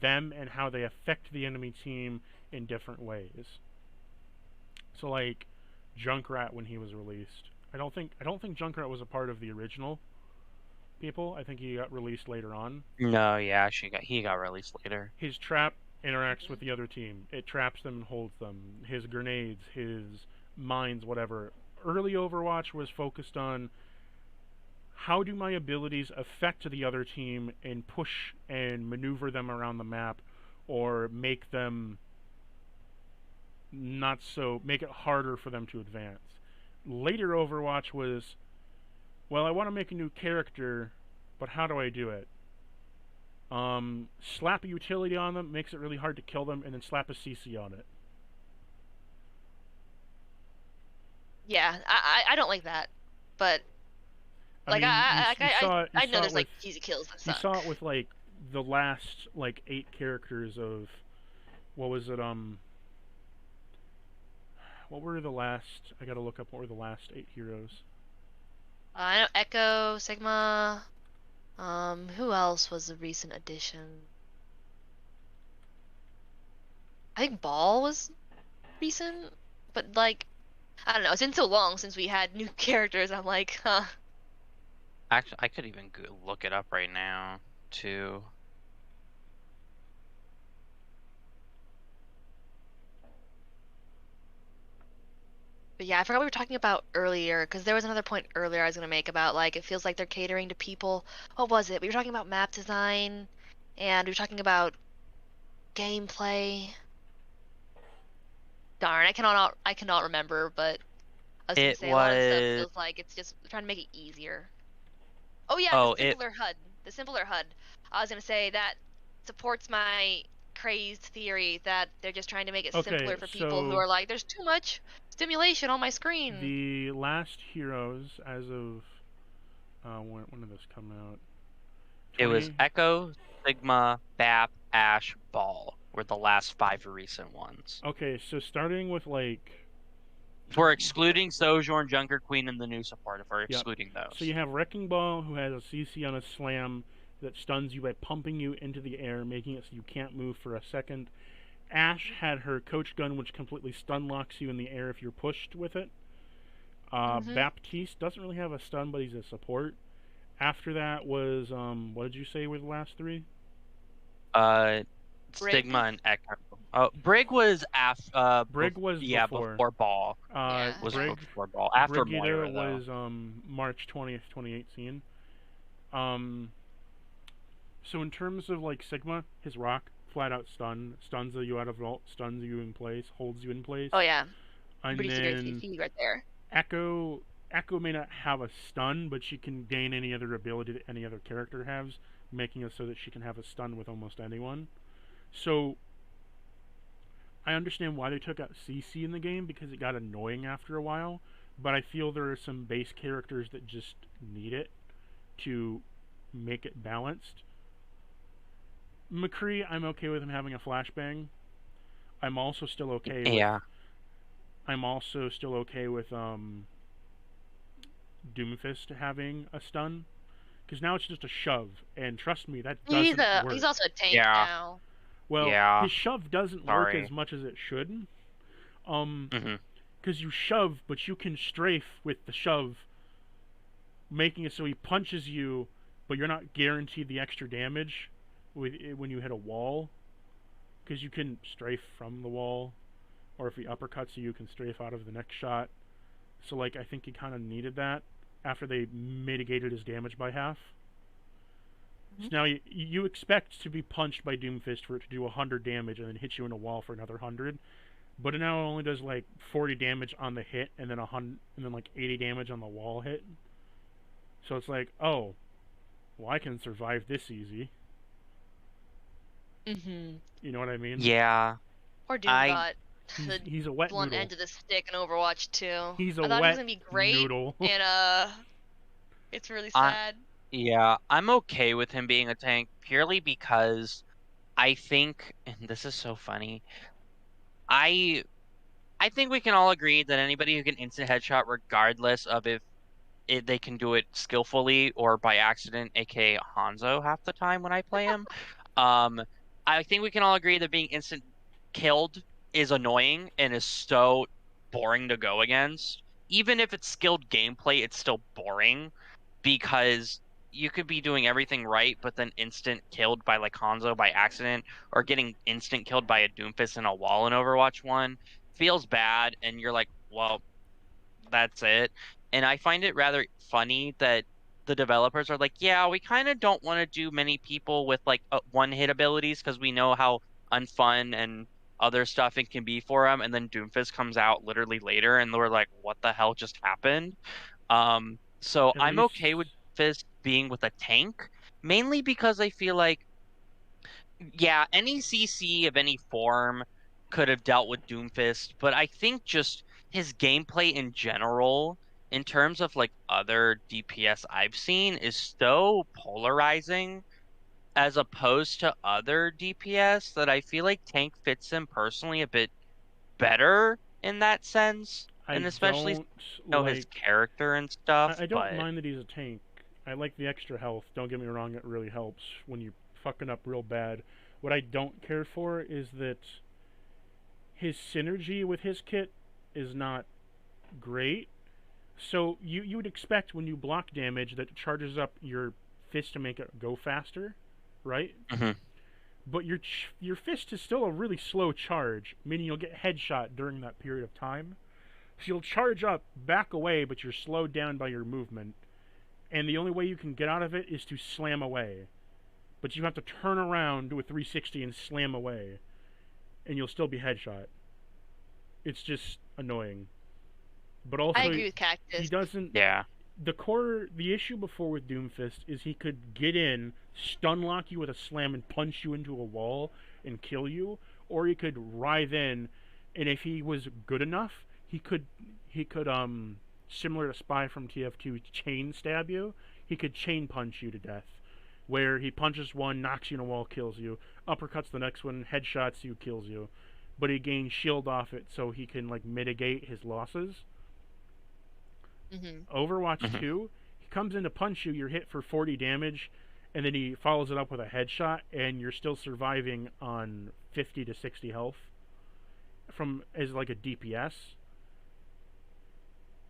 them and how they affect the enemy team in different ways. So like Junkrat when he was released. I don't think Junkrat was a part of the original people. I think he got released later on. No, yeah, he got released later. His trap interacts mhm. with the other team. It traps them and holds them. His grenades, his mines, whatever. Early Overwatch was focused on how do my abilities affect the other team and push and maneuver them around the map or make them not so make it harder for them to advance. Later Overwatch was, well, I want to make a new character, but how do I do it? Slap a utility on them makes it really hard to kill them, and then slap a CC on it. Yeah, I don't like that, but I like mean, I know there's like easy kills that you saw it suck. with like the last like 8 characters of what was it? What were the last? I gotta look up what were the last 8 heroes. I know Echo, Sigma. Who else was a recent addition? I think Ball was recent, but like I don't know. It's been so long since we had new characters. I'm like, huh. Actually, I could even look it up right now too. But yeah, I forgot what we were talking about earlier because there was another point earlier I was gonna make about like it feels like they're catering to people. What was it? We were talking about map design, and we were talking about gameplay. Darn, I cannot remember, but I was gonna It say a lot of the stuff was feels like it's just trying to make it easier. Oh yeah, the oh it simpler HUD. The simpler HUD. I was gonna say that supports my crazed theory that they're just trying to make it Okay, simpler for people who so are like, there's too much stimulation on my screen. the last heroes as of when did this come out? it was 20. Echo, Sigma, Bap, Ash, Ball were the last 5 recent ones. Okay, so starting with like We're excluding Sojourn, Junker Queen, and the new support. If we're yep. excluding those, So you have Wrecking Ball, who has a CC on a slam that stuns you by pumping you into the air, making it so you can't move for a second. Ashe had her coach gun, which completely stun locks you in the air if you're pushed with it. Baptiste doesn't really have a stun, but he's a support. After that was what did you say were the last three? Brig? Stigma and Echo. Brig was Brig was before. before Ball. Yeah. Was Okay. before Ball. After Brigida Moira, though. was March 20th, 2018. So in terms of like Sigma, his rock flat out stuns you out of vault, stuns you in place, holds you in place. Oh yeah. And Pretty severe then CC right there. Echo may not have a stun, but she can gain any other ability that any other character has, making it so that she can have a stun with almost anyone. So I understand why they took out CC in the game because it got annoying after a while, but I feel there are some base characters that just need it to make it balanced. McCree, I'm okay with him having a flashbang. I'm also still okay with Yeah. I'm also still okay with Doomfist having a stun, because now it's just a shove, and trust me, that doesn't work. He's also a tank Yeah. now. Well, Yeah. his shove doesn't work as much as it should. Because you shove, but you can strafe with the shove, making it so he punches you, but you're not guaranteed the extra damage when you hit a wall, because you can strafe from the wall, or if he uppercuts you, you can strafe out of the next shot. So, like, I think he kind of needed that after they mitigated his damage by half. So now you expect to be punched by Doomfist for it to do 100 damage and then hit you in a wall for another 100, but it now only does like 40 damage on the hit and then 100 and then like 80 damage on the wall hit. So it's like, oh, well, I can survive this easy. You know what I mean? Yeah. Or Doom got he's a wet blunt noodle. end of the stick in Overwatch 2. He's a I thought wet he was gonna be great, noodle. And it's really sad. Yeah, I'm okay with him being a tank purely because I think, and this is so funny, I think we can all agree that anybody who can instant headshot, regardless of if they can do it skillfully or by accident, aka Hanzo half the time when I play him, I think we can all agree that being instant killed is annoying and is so boring to go against. Even if it's skilled gameplay, it's still boring because you could be doing everything right, but then instant killed by like Hanzo by accident, or getting instant killed by a Doomfist in a wall in Overwatch 1 feels bad, and you're like, well, that's it. And I find it rather funny that the developers are like, yeah, we kind of don't want to do many people with like one-hit abilities because we know how unfun and other stuff it can be for them. And then Doomfist comes out literally later, and we're like, what the hell just happened? So At I'm least... okay with Fist being with a tank, mainly because I feel like, yeah, any CC of any form could have dealt with Doomfist, but I think just his gameplay in general, in terms of like other DPS I've seen, is so polarizing as opposed to other DPS that I feel like tank fits him personally a bit better in that sense, and especially his character and stuff. I don't mind that he's a tank. I like the extra health. Don't get me wrong, it really helps when you're fucking up real bad. What I don't care for is that his synergy with his kit is not great. So you would expect when you block damage that it charges up your fist to make it go faster, right? But your fist is still a really slow charge, meaning you'll get headshot during that period of time. So you'll charge up, back away, but you're slowed down by your movement. And the only way you can get out of it is to slam away. But you have to turn around, do a 360 and slam away. And you'll still be headshot. It's just annoying. But also, I agree with Cactus. He doesn't... Yeah. The issue before with Doomfist is he could get in, stun lock you with a slam and punch you into a wall and kill you. Or he could writhe in, and if he was good enough, he could similar to Spy from TF2, chain stab you. He could chain punch you to death, where he punches one, knocks you in a wall, kills you, uppercuts the next one, headshots you, kills you, but he gains shield off it so he can like mitigate his losses. Overwatch 2, he comes in to punch you, you're hit for 40 damage, and then he follows it up with a headshot, and you're still surviving on 50 to 60 health from as like a DPS.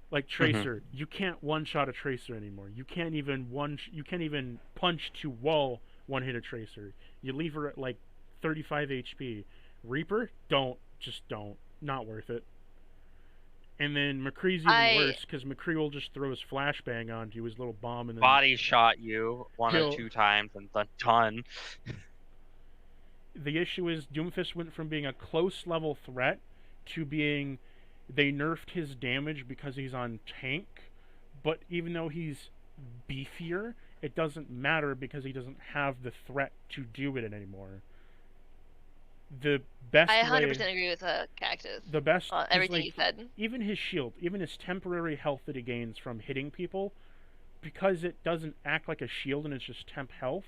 Like Tracer, you can't one shot a Tracer anymore. You can't even you can't even punch to wall one hit a Tracer. You leave her at like 35 HP. Reaper, don't, not worth it. And then McCree's even worse because McCree will just throw his flashbang onto you, his little bomb, and then body shot you one or two times and then done. The issue is Doomfist went from being a close level threat to being they nerfed his damage because he's on tank, but even though he's beefier, it doesn't matter because he doesn't have the threat to do it anymore. The best I 100% agree with Cactus. The best everything you said. Even his shield, even his temporary health that he gains from hitting people, because it doesn't act like a shield and it's just temp health,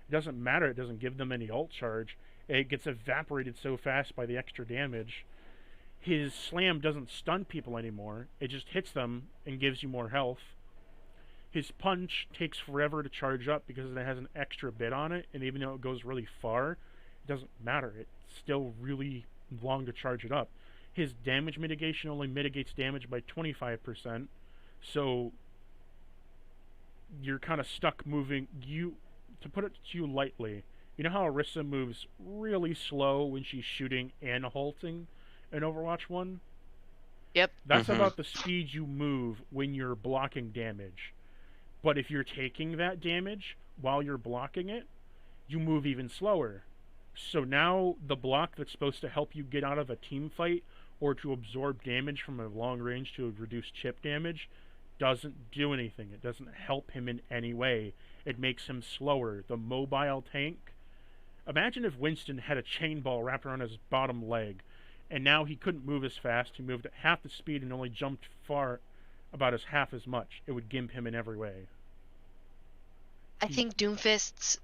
it doesn't matter. It doesn't give them any ult charge. It gets evaporated so fast by the extra damage. His slam doesn't stun people anymore. It just hits them and gives you more health. His punch takes forever to charge up because it has an extra bit on it, and even though it goes really far, it doesn't matter. It's still really long to charge it up. His damage mitigation only mitigates damage by 25%, so you're kind of stuck moving. To put it to you lightly, you know how Orisa moves really slow when she's shooting and halting in Overwatch 1? Yep. That's about the speed you move when you're blocking damage. But if you're taking that damage while you're blocking it, you move even slower. So now the block that's supposed to help you get out of a team fight or to absorb damage from a long range to reduce chip damage doesn't do anything. It doesn't help him in any way. It makes him slower. The mobile tank. Imagine if Winston had a chain ball wrapped around his bottom leg, and now he couldn't move as fast. He moved at half the speed and only jumped far about half as much. It would gimp him in every way. I think Doomfist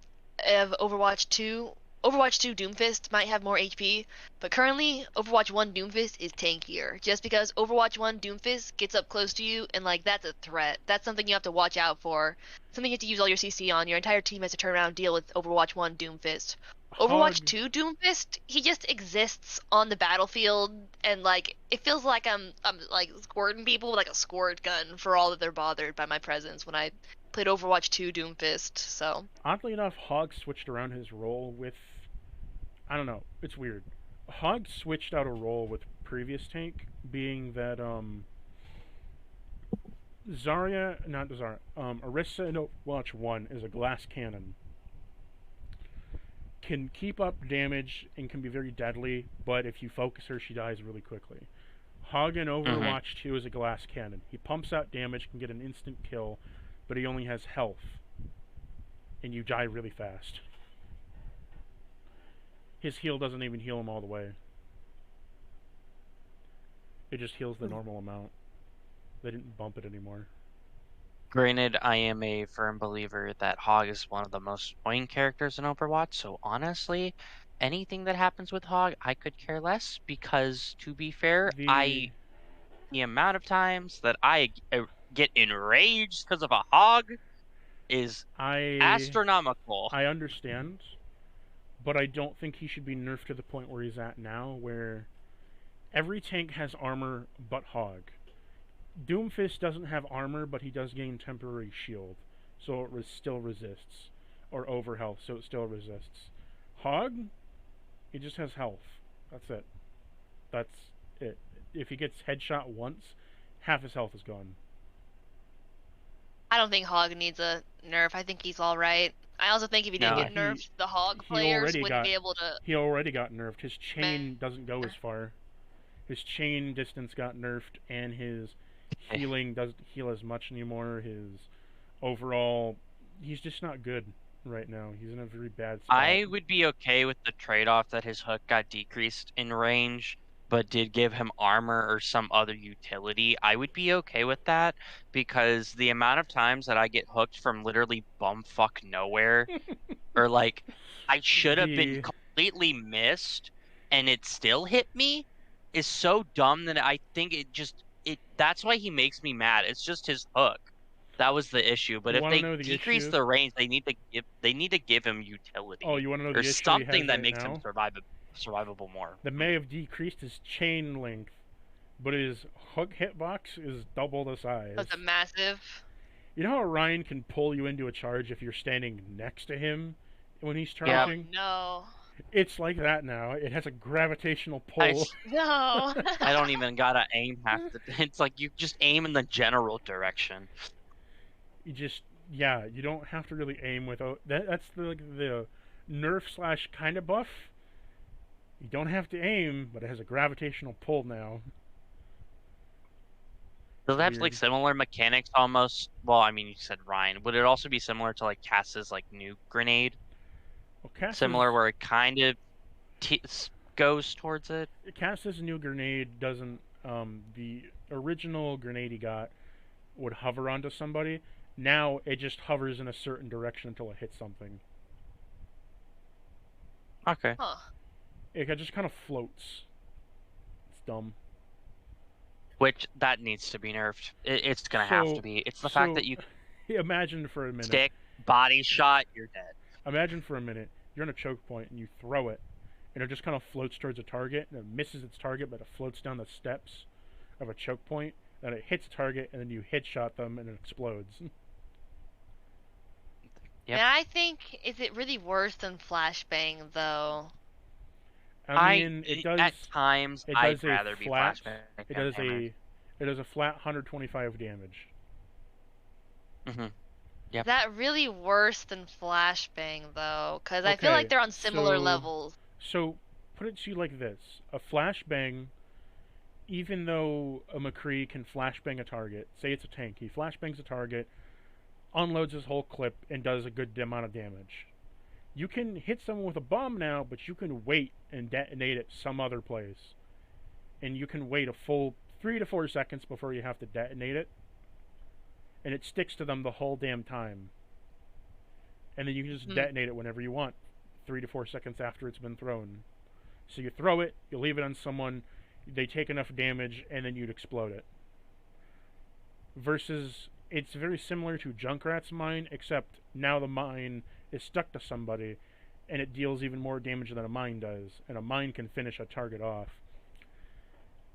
of Overwatch 2 Doomfist might have more HP, but currently Overwatch 1 Doomfist is tankier. Just because Overwatch 1 Doomfist gets up close to you and like that's a threat. That's something you have to watch out for. Something you have to use all your CC on. Your entire team has to turn around and deal with Overwatch 1 Doomfist. Overwatch 2 Doomfist, he just exists on the battlefield and like it feels like I'm like squirting people with like a squirt gun for all that they're bothered by my presence when I played Overwatch 2 Doomfist. So oddly enough, Hog switched around his role with I don't know, it's weird. Hog switched out a role with previous tank, being that Orisa in Overwatch 1 is a glass cannon. Can keep up damage and can be very deadly, but if you focus her, she dies really quickly. Hog in Overwatch 2 is a glass cannon. He pumps out damage, can get an instant kill, but he only has health. And you die really fast. His heal doesn't even heal him all the way. It just heals the normal amount. They didn't bump it anymore. Granted, I am a firm believer that Hog is one of the most annoying characters in Overwatch, so honestly, anything that happens with Hog, I could care less, because, to be fair, the amount of times that I get enraged because of a Hog is astronomical. I understand, but I don't think he should be nerfed to the point where he's at now, where every tank has armor but Hog. Doomfist doesn't have armor, but he does gain temporary shield, so it still resists. Or overhealth, so it still resists. Hog, he just has health. That's it. That's it. If he gets headshot once, half his health is gone. I don't think Hog needs a nerf. I think he's alright. I also think if he didn't get nerfed, the Hog players wouldn't be able to... He already got nerfed. His chain doesn't go as far. His chain distance got nerfed, and his healing doesn't heal as much anymore. His overall, he's just not good right now. He's in a very bad spot. I would be okay with the trade-off that his hook got decreased in range, but did give him armor or some other utility. I would be okay with that, because the amount of times that I get hooked from literally bumfuck nowhere, or like, I should have been completely missed, and it still hit me, is so dumb that I think that's why he makes me mad. It's just his hook. That was the issue. But You if want to they know the decrease issue? the range, they need to give him utility. Oh, you want to know Or the issue he something has that right makes him now? survivable more. The may have decreased his chain length, but his hook hitbox is double the size. That's a massive. You know how Ryan can pull you into a charge if you're standing next to him when he's Yeah. charging? No. It's like that now. It has a gravitational I, pull. No. I don't even gotta aim half the. It's like you just aim in the general direction. You just, yeah, you don't have to really aim with that's the nerf slash kind of buff. You don't have to aim, but it has a gravitational pull now. Does it have Weird. like similar mechanics almost? Well, I mean, you said Ryan. Would it also be similar to like Cass's like new grenade? Well, Similar where it kind of goes towards it? Cass's new grenade doesn't. The original grenade he got would hover onto somebody. Now it just hovers in a certain direction until it hits something. Okay. Huh. It just kind of floats. It's dumb. Which that needs to be nerfed. It's gonna have to be. It's the fact that you imagine for a minute. Stick, body shot, you're dead. Imagine for a minute you're in a choke point and you throw it, and it just kind of floats towards a target, and it misses its target, but it floats down the steps of a choke point, and it hits a target, and then you headshot them, and it explodes. Yep. And I think, is it really worse than flashbang though? I mean, it does. At times, I'd rather be flat. flashbang. It does a flat 125 damage. Mm-hmm. Yep. Is that really worse than flashbang though? Because I feel like they're on similar levels. So, put it to you like this: a flashbang, even though a McCree can flashbang a target, say it's a tank, he flashbangs a target, unloads his whole clip, and does a good amount of damage. You can hit someone with a bomb now, but you can wait and detonate it some other place. And you can wait a full 3 to 4 seconds before you have to detonate it. And it sticks to them the whole damn time. And then you can just detonate it whenever you want, 3 to 4 seconds after it's been thrown. So you throw it, you leave it on someone, they take enough damage, and then you'd explode it. Versus, it's very similar to Junkrat's mine, except now the mine is stuck to somebody, and it deals even more damage than a mine does, and a mine can finish a target off.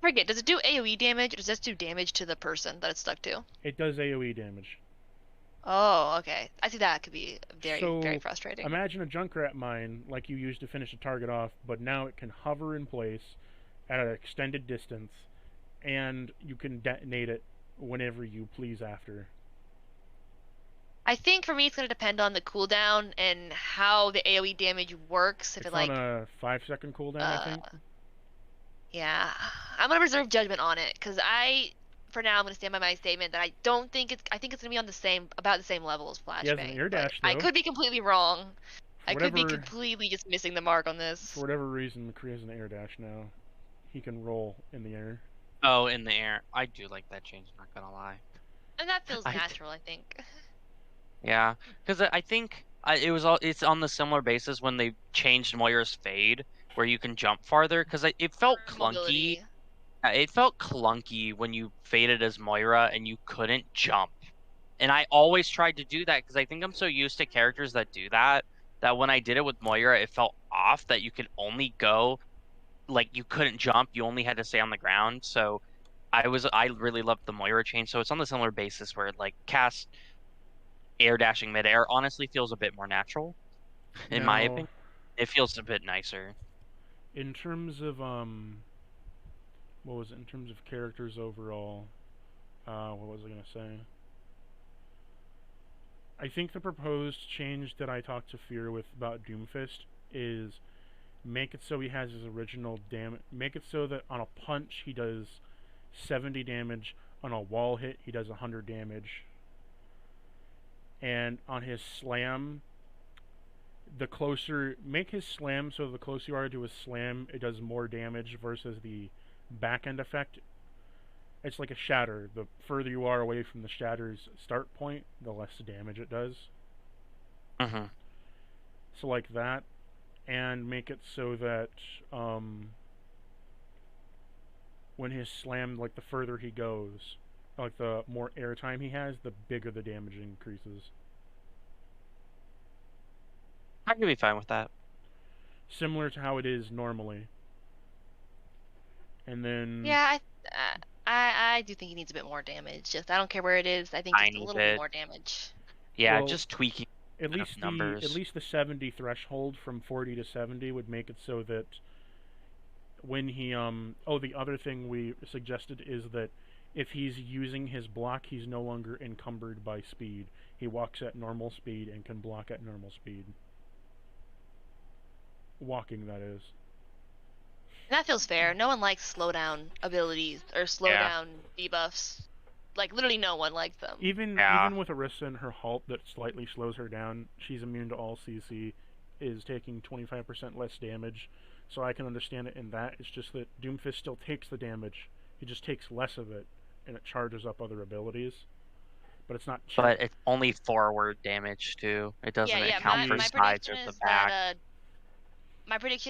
Forget, does it do AoE damage, or does this do damage to the person that it's stuck to? It does AoE damage. Oh, okay. I think that could be very frustrating. Imagine a Junkrat mine like you used to finish a target off, but now it can hover in place at an extended distance, and you can detonate it whenever you please after. I think for me it's going to depend on the cooldown and how the AoE damage works. If it's on a 5-second cooldown, I think. Yeah, I'm going to reserve judgment on it, because for now, I'm going to stand by my statement that I think it's going to be on about the same level as flashbang. He has an air dash, though. I could be completely wrong. I could be completely just missing the mark on this. For whatever reason, McCree has an air dash now. He can roll in the air. Oh, in the air. I do like that change, not gonna lie. And that feels natural, I think. Yeah, because I think it's on the similar basis when they changed Moira's fade, where you can jump farther, because it felt clunky. Mobility. It felt clunky when you faded as Moira and you couldn't jump. And I always tried to do that because I think I'm so used to characters that do that when I did it with Moira, it felt off that you could only go, like you couldn't jump, you only had to stay on the ground. So I really loved the Moira change. So it's on the similar basis where like Cass air dashing midair honestly feels a bit more natural, in my opinion. It feels a bit nicer. In terms of what was it? In terms of characters overall, what was I gonna say? I think the proposed change that I talked to Fear with about Doomfist is make it so he has his original damage. Make it so that on a punch he does 70 damage, on a wall hit he does 100 damage, and on his slam, make his slam so the closer you are to his slam, it does more damage versus the back end effect. It's like a shatter. The further you are away from the shatter's start point, the less damage it does. Mm-hmm. So like that, and make it so that when his slam, like the further he goes, like the more airtime he has, the bigger the damage increases. I could be fine with that. Similar to how it is normally. And then Yeah, I do think he needs a bit more damage. Just I don't care where it is. I think just a Tiny little bit bit. more damage. Yeah, well, just tweaking at enough least numbers. the 70 threshold from 40 to 70 would make it so that when he the other thing we suggested is that if he's using his block, he's no longer encumbered by speed. He walks at normal speed and can block at normal speed. Walking, that is. And that feels fair. No one likes slowdown abilities or Yeah. slowdown debuffs. Like literally no one likes them. Yeah. Even with Orisa and her halt that slightly slows her down, she's immune to all CC, is taking 25% less damage. So I can understand it in that. It's just that Doomfist still takes the damage. He just takes less of it, and it charges up other abilities. But it's not. But it's only forward damage too. It doesn't Yeah. account for My sides prediction or the is back.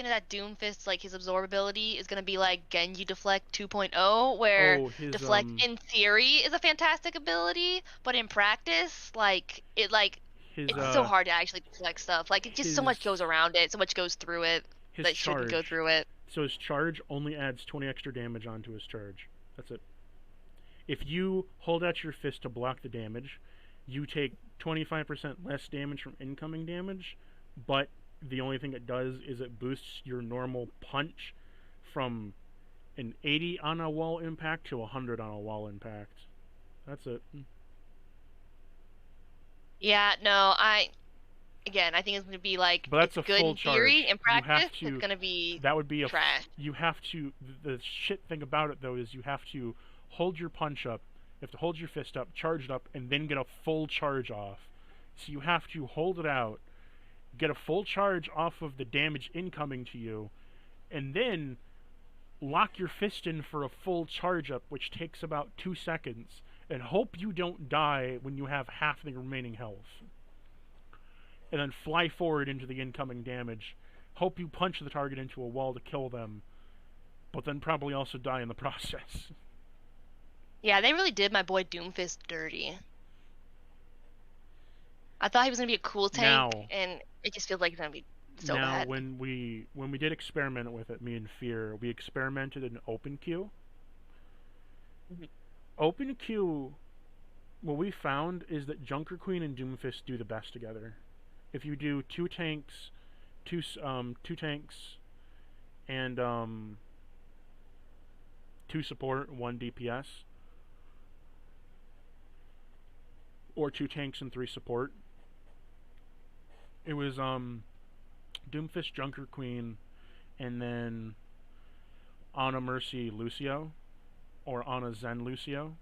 that Doomfist, like his absorb ability, is gonna be like Genji Deflect 2.0, where Oh, his Deflect in theory is a fantastic ability, but in practice, his it's so hard to actually deflect stuff. Like it just so his much goes around it, so much goes through it his that shouldn't go charge. through it. So his charge only adds 20 extra damage onto his charge. That's it. If you hold out your fist to block the damage, you take 25% less damage from incoming damage, but the only thing it does is it boosts your normal punch from an 80 on a wall impact to 100 on a wall impact. That's it. Yeah, no, I think it's gonna be like But that's it's a good full in theory. charge. In You have practice, it's to. gonna be That would be trash. You have to. The shit thing about it though is you have to hold your punch up. You have to hold your fist up, charge it up, and then get a full charge off. So you have to hold it out, get a full charge off of the damage incoming to you, and then lock your fist in for a full charge up, which takes about 2 seconds, and hope you don't die when you have half the remaining health. And then fly forward into the incoming damage. Hope you punch the target into a wall to kill them, but then probably also die in the process. Yeah, they really did my boy Doomfist dirty. I thought he was gonna be a cool tank, and it just feels like it's gonna be so bad. When we did experiment with it, me and Fear, we experimented in open queue. Mm-hmm. Open queue, what we found is that Junker Queen and Doomfist do the best together. If you do two tanks, two tanks, and 2 support, 1 DPS, or 2 tanks and 3 support. It was Doomfist Junker Queen, and then Ana Mercy Lucio, or Ana Zen Lucio.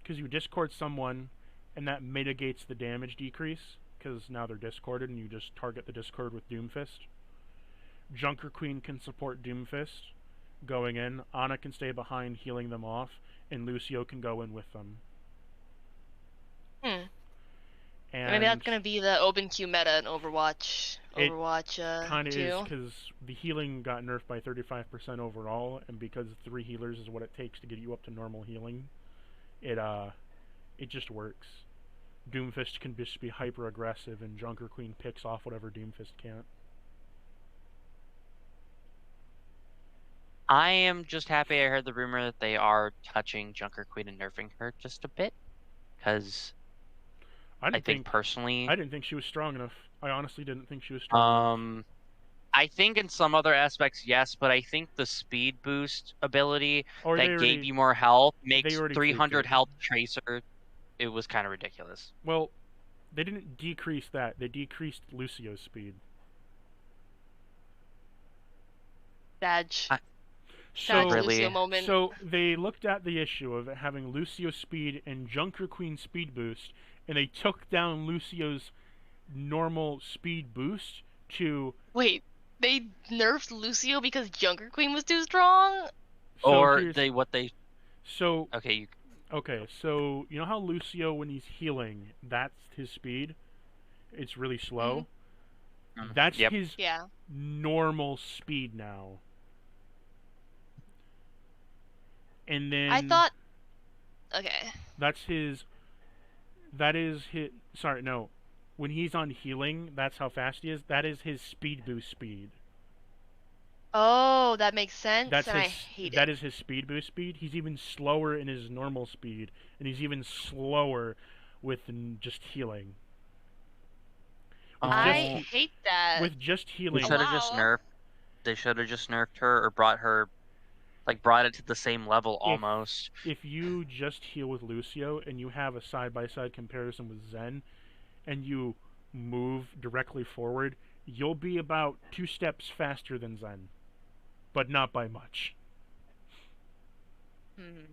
Because you discord someone, and that mitigates the damage decrease, because now they're discorded, and you just target the discord with Doomfist. Junker Queen can support Doomfist going in, Ana can stay behind healing them off, and Lucio can go in with them. And maybe that's gonna be the open queue meta in Overwatch. Overwatch kind of 2. is, because the healing got nerfed by 35% overall, and because 3 healers is what it takes to get you up to normal healing, it just works. Doomfist can just be hyper aggressive, and Junker Queen picks off whatever Doomfist can't. I am just happy I heard the rumor that they are touching Junker Queen and nerfing her just a bit, because I think personally, I didn't think she was strong enough. I honestly didn't think she was strong enough. I think in some other aspects, yes, but I think the speed boost ability that gave you more health makes 300 health tracer. It was kind of ridiculous. Well, they didn't decrease that. They decreased Lucio's speed. Badge. So, Lucio moment. So they looked at the issue of having Lucio speed and Junker Queen speed boost, and they took down Lucio's normal speed boost to... Wait, they nerfed Lucio because Junker Queen was too strong? Okay, so you know how Lucio, when he's healing, that's his speed? It's really slow? Mm-hmm. That's his normal speed now. And then I thought Okay. That's his. That is his. Sorry, no. When he's on healing, that's how fast he is. That is his speed boost speed. Oh, that makes sense, That's and I his. hate That it. is his speed boost speed. He's even slower in his normal speed, and he's even slower with just healing. With just I Oh, he, hate that. with just they Oh, healing. should have just wow. nerfed. They should have just nerfed her or brought her, like, brought it to the same level If almost. if you just heal with Lucio and you have a side by side comparison with Zen, and you move directly forward, you'll be about 2 steps faster than Zen, but not by much. Hmm.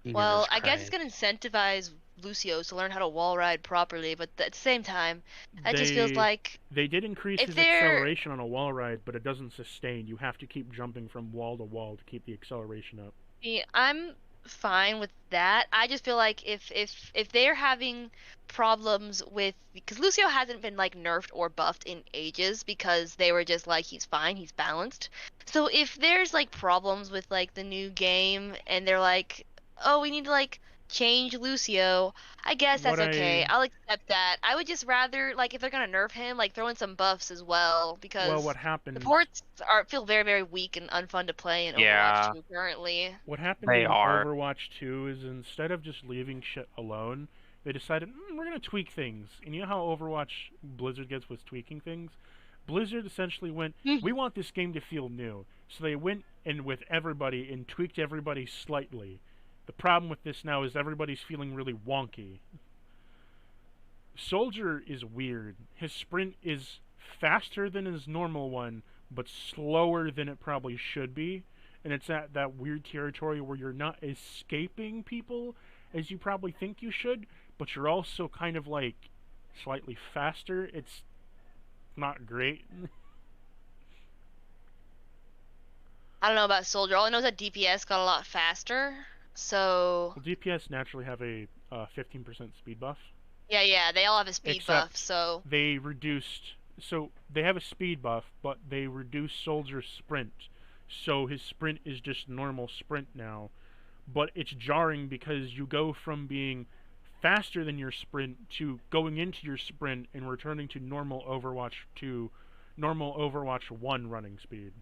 Jesus Well, I guess it's Christ. gonna incentivize Lucio to learn how to wall ride properly, but at the same time, it just feels They like they did increase if his they're acceleration on a wall ride, but it doesn't sustain. You have to keep jumping from wall to wall to keep the acceleration up. See, I'm fine with that. I just feel like if they're having problems with because Lucio hasn't been like nerfed or buffed in ages because they were just like he's fine, he's balanced. So if there's like problems with like the new game and they're like, "Oh, we need to like change Lucio." I guess What that's okay. I I'll accept that. I would just rather like if they're going to nerf him, like throw in some buffs as well well, because the ports are feel very very weak and unfun to play in Overwatch Yeah, 2 currently. what happened they in are. Overwatch 2 is instead of just leaving shit alone, they decided we're gonna tweak things. And you know how Overwatch Blizzard gets with tweaking things? Blizzard essentially went, we want this game to feel new. So they went and with everybody and tweaked everybody slightly. The problem with this now is everybody's feeling really wonky. Soldier is weird. His sprint is faster than his normal one, but slower than it probably should be. And it's at that weird territory where you're not escaping people as you probably think you should, but you're also kind of like slightly faster. It's not great. I don't know about Soldier. All I know is that DPS got a lot faster. So Well, DPS naturally have a 15% speed buff, yeah, they all have a speed buff. except So they reduced. So they have a speed buff, but they reduced Soldier's sprint. So his sprint is just normal sprint now. But it's jarring because you go from being faster than your sprint to going into your sprint and returning to normal Overwatch 1 running speed.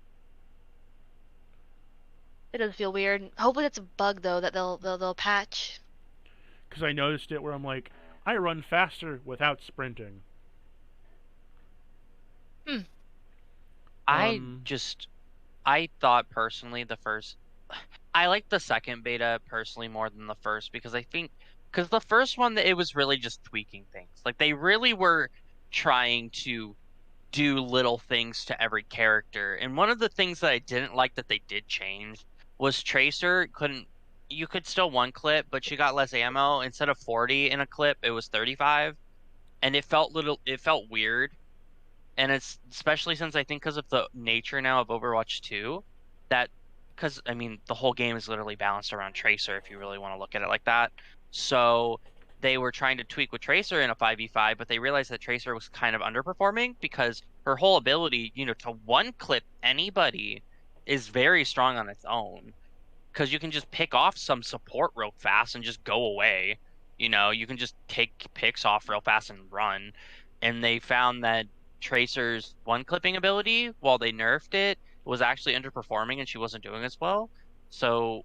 it does feel weird. Hopefully that's a bug though that they'll patch. Because I noticed it where I'm like, I run faster without sprinting. Hmm. I Um, just, I thought personally I like the second beta personally more than the first because I think, because the first one, it was really just tweaking things. Like, they really were trying to do little things to every character. And one of the things that I didn't like that they did change was Tracer you could still one clip, but she got less ammo. Instead of 40 in a clip, it was 35. And it felt weird. And it's especially since I think because of the nature now of Overwatch 2, that, because I mean, the whole game is literally balanced around Tracer if you really want to look at it like that. So they were trying to tweak with Tracer in a 5v5, but they realized that Tracer was kind of underperforming because her whole ability, to one clip anybody is very strong on its own because you can just pick off some support real fast and just go away. You can just take picks off real fast and run. And they found that Tracer's one clipping ability, while they nerfed it, was actually underperforming and she wasn't doing as well. So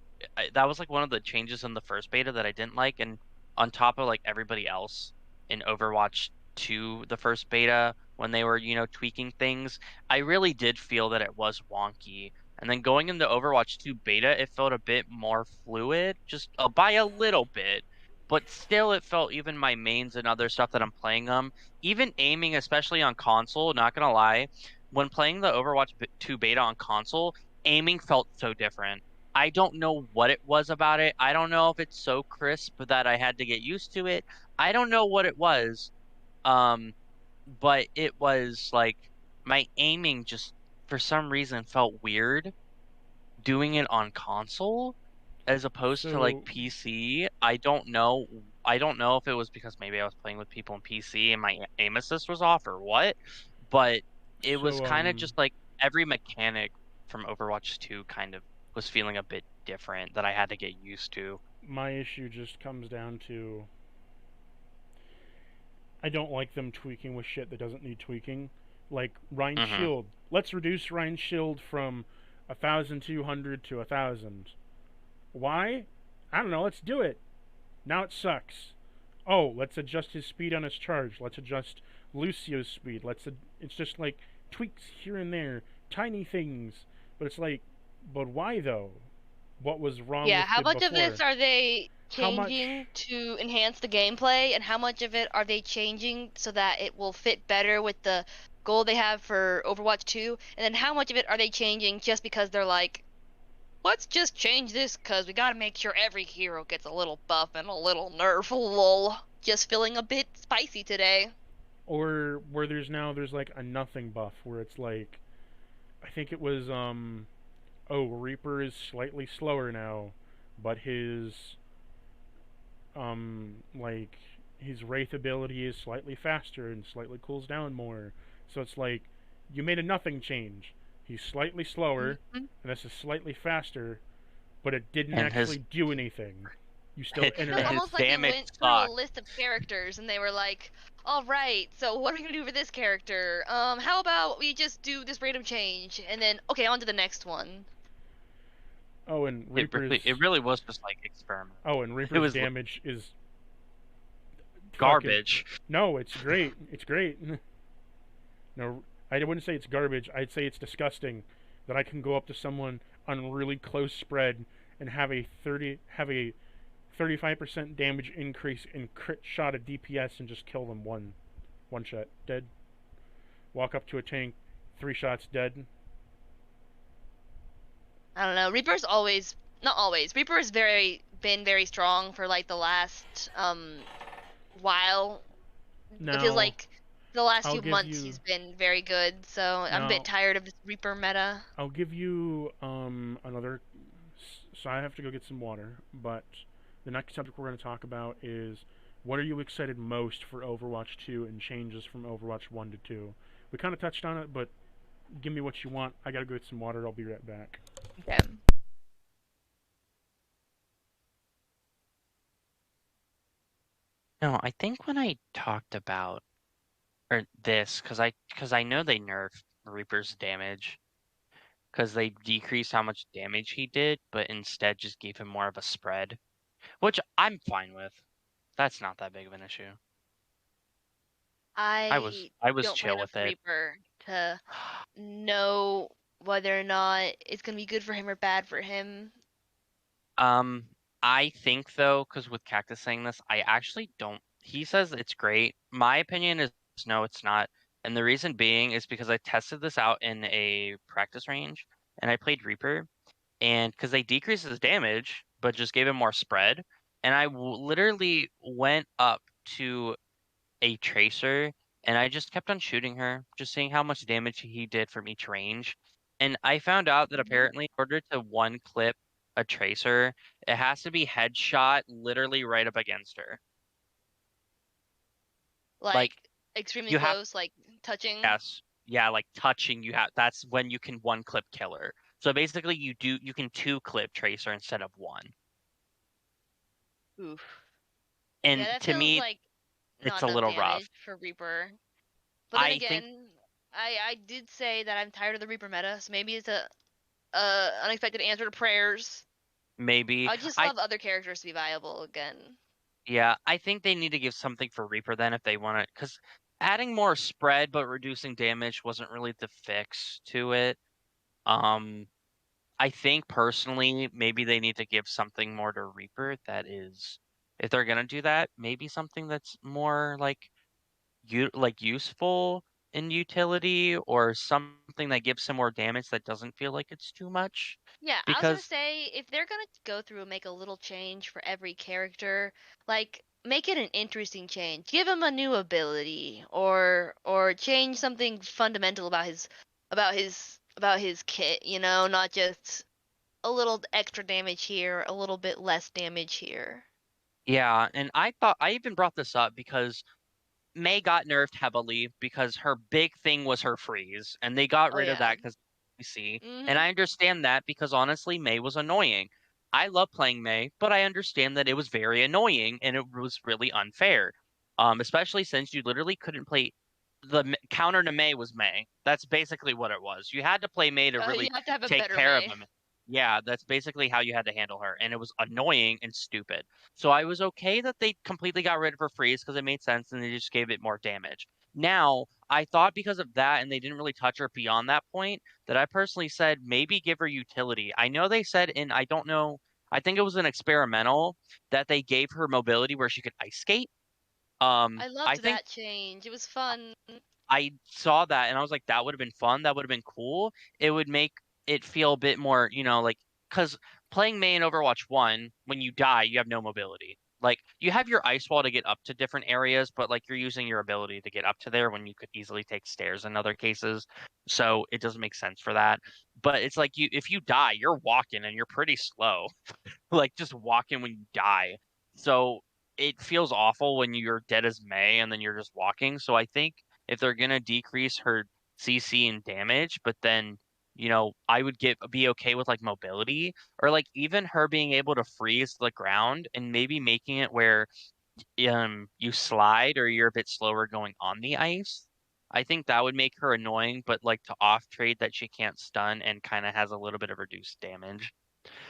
that was like one of the changes in the first beta that I didn't like. And on top of like everybody else in Overwatch 2, the first beta, when they were, tweaking things, I really did feel that it was wonky. And then going into Overwatch 2 beta, it felt a bit more fluid, just by a little bit. But still, it felt even my mains and other stuff that I'm playing even aiming, especially on console, not gonna lie, when playing the Overwatch 2 beta on console, aiming felt so different. I don't know what it was about it. I don't know if it's so crisp that I had to get used to it. I don't know what it was. Um, but it was like my aiming just for some reason felt weird doing it on console as opposed to like so PC. I don't know. I don't know if it was because maybe I was playing with people in PC and my aim assist was off or what, but it was so kind of just like every mechanic from Overwatch 2 kind of was feeling a bit different that I had to get used to. My issue just comes down to I don't like them tweaking with shit that doesn't need tweaking. Like Ryan's Hmm. shield. Let's reduce Ryan's shield from 1,200 to 1,000. Why? I don't know. Let's do it. Now it sucks. Oh, let's adjust his speed on his charge. Let's adjust Lucio's speed. It's just like tweaks here and there, tiny things. But it's like, but why though? What was wrong Yeah, with how it much of before? this are they How much? changing to enhance the gameplay, and how much of it are they changing so that it will fit better with the goal they have for Overwatch 2? And then how much of it are they changing just because they're like, let's just change this because we gotta make sure every hero gets a little buff and a little nerf, lol. Just feeling a bit spicy today. Or where there's like a nothing buff where it's like I think it was oh, Reaper is slightly slower now, but like his Wraith ability is slightly faster and slightly cools down more. So it's like you made a nothing change. He's slightly slower, Mhm. and this is slightly faster, but it didn't And his actually do anything. You still It feels and his interact. almost like they damage went through a sucked. list of characters and they were like, all right, so what are we gonna do for this character? How about we just do this random change and then okay, on to the next one. Oh, and It really was just like experiment. It Reaper's was damage is fucking garbage. no. It's great. It's great. No, I wouldn't say it's garbage. I'd say it's disgusting that I can go up to someone on really close spread and have a 35% damage increase in crit shot of DPS and just kill them one shot dead. Walk up to a tank, 3 shots dead. I don't know. Reaper's always not always. Reaper has very been very strong for like the last while. It feels Now like the last I'll few give months you he's been very good. So I'm a bit now tired of this Reaper meta. I'll give you another. So I have to go get some water, but the next subject we're going to talk about is what are you excited most for Overwatch 2 and changes from Overwatch 1 to 2. We kind of touched on it, but give me what you want. I got to go get some water. I'll be right back. Okay. No, I think when I talked about or this, because I know they nerfed Reaper's damage because they decreased how much damage he did, but instead just gave him more of a spread, which I'm fine with. That's not that big of an issue. I I was don't play chill enough with it. Reaper to know whether or not it's gonna be good for him or bad for him. Um, I think though, because with Cactus saying this, I actually don't. He says it's great. My opinion is no, it's not. And the reason being is because I tested this out in a practice range and I played Reaper, and because they decreased his damage but just gave him more spread, and literally went up to a tracer and I just kept on shooting her, just seeing how much damage he did from each range. And I found out that Mhm. apparently in order to one clip a tracer, it has to be headshot literally right up against her. Like Like extremely you have close, like touching. yes, yeah, like touching you have that's when you can one clip kill her. So basically you can two clip tracer instead of one. Oof. Yeah, And that to feels me like it's not a enough little rough. damage for Reaper. But then I think again, I did say that I'm tired of the Reaper meta, so maybe it's a unexpected answer to prayers. maybe I just I love other characters to be viable again. Yeah, I think they need to give something for Reaper then if they want it, because adding more spread but reducing damage wasn't really the fix to it. Um, I think personally maybe they need to give something more to Reaper that is, if they're gonna do that, maybe something that's more like useful in utility or something that gives him more damage that doesn't feel like it's too much. Yeah, I was gonna Because say if they're gonna go through and make a little change for every character, like make it an interesting change. Give him a new ability or change something fundamental about his kit, not just a little extra damage here, a little bit less damage here. yeah, and I thought I even brought this up because May got nerfed heavily because her big thing was her freeze, and they got Oh rid of yeah. that because we see. And Mhm. I understand that because honestly, May was annoying. I love playing Mei, but I understand that it was very annoying and it was really unfair. Especially since you literally couldn't play counter to Mei was Mei. That's basically what it was. You had to play Mei to You really have to have a take better care of May. him. Yeah, that's basically how you had to handle her, and it was annoying and stupid. So I was okay that they completely got rid of her freeze because it made sense and they just gave it more damage. Now, I thought because of that and they didn't really touch her beyond that point, that I personally said maybe give her utility. I know they said I don't know, I think it was an experimental that they gave her mobility where she could ice skate. I I loved think that change. It was fun. I saw that and I was like, that would have been fun. That would have been cool. It would make it feel a bit more, like, because playing Mei in Overwatch 1, when you die, you have no mobility. Like, you have your ice wall to get up to different areas, but like you're using your ability to get up to there when you could easily take stairs in other cases. So it doesn't make sense for that. But it's like if you die, you're walking and you're pretty slow. Like just walking when you die. So it feels awful when you're dead as Mei and then you're just walking. So I think if they're gonna decrease her CC and damage, but then I would be okay with like mobility or like even her being able to freeze the ground and maybe making it where you slide or you're a bit slower going on the ice. I think that would make her annoying, but like to off trade that she can't stun and kind of has a little bit of reduced damage.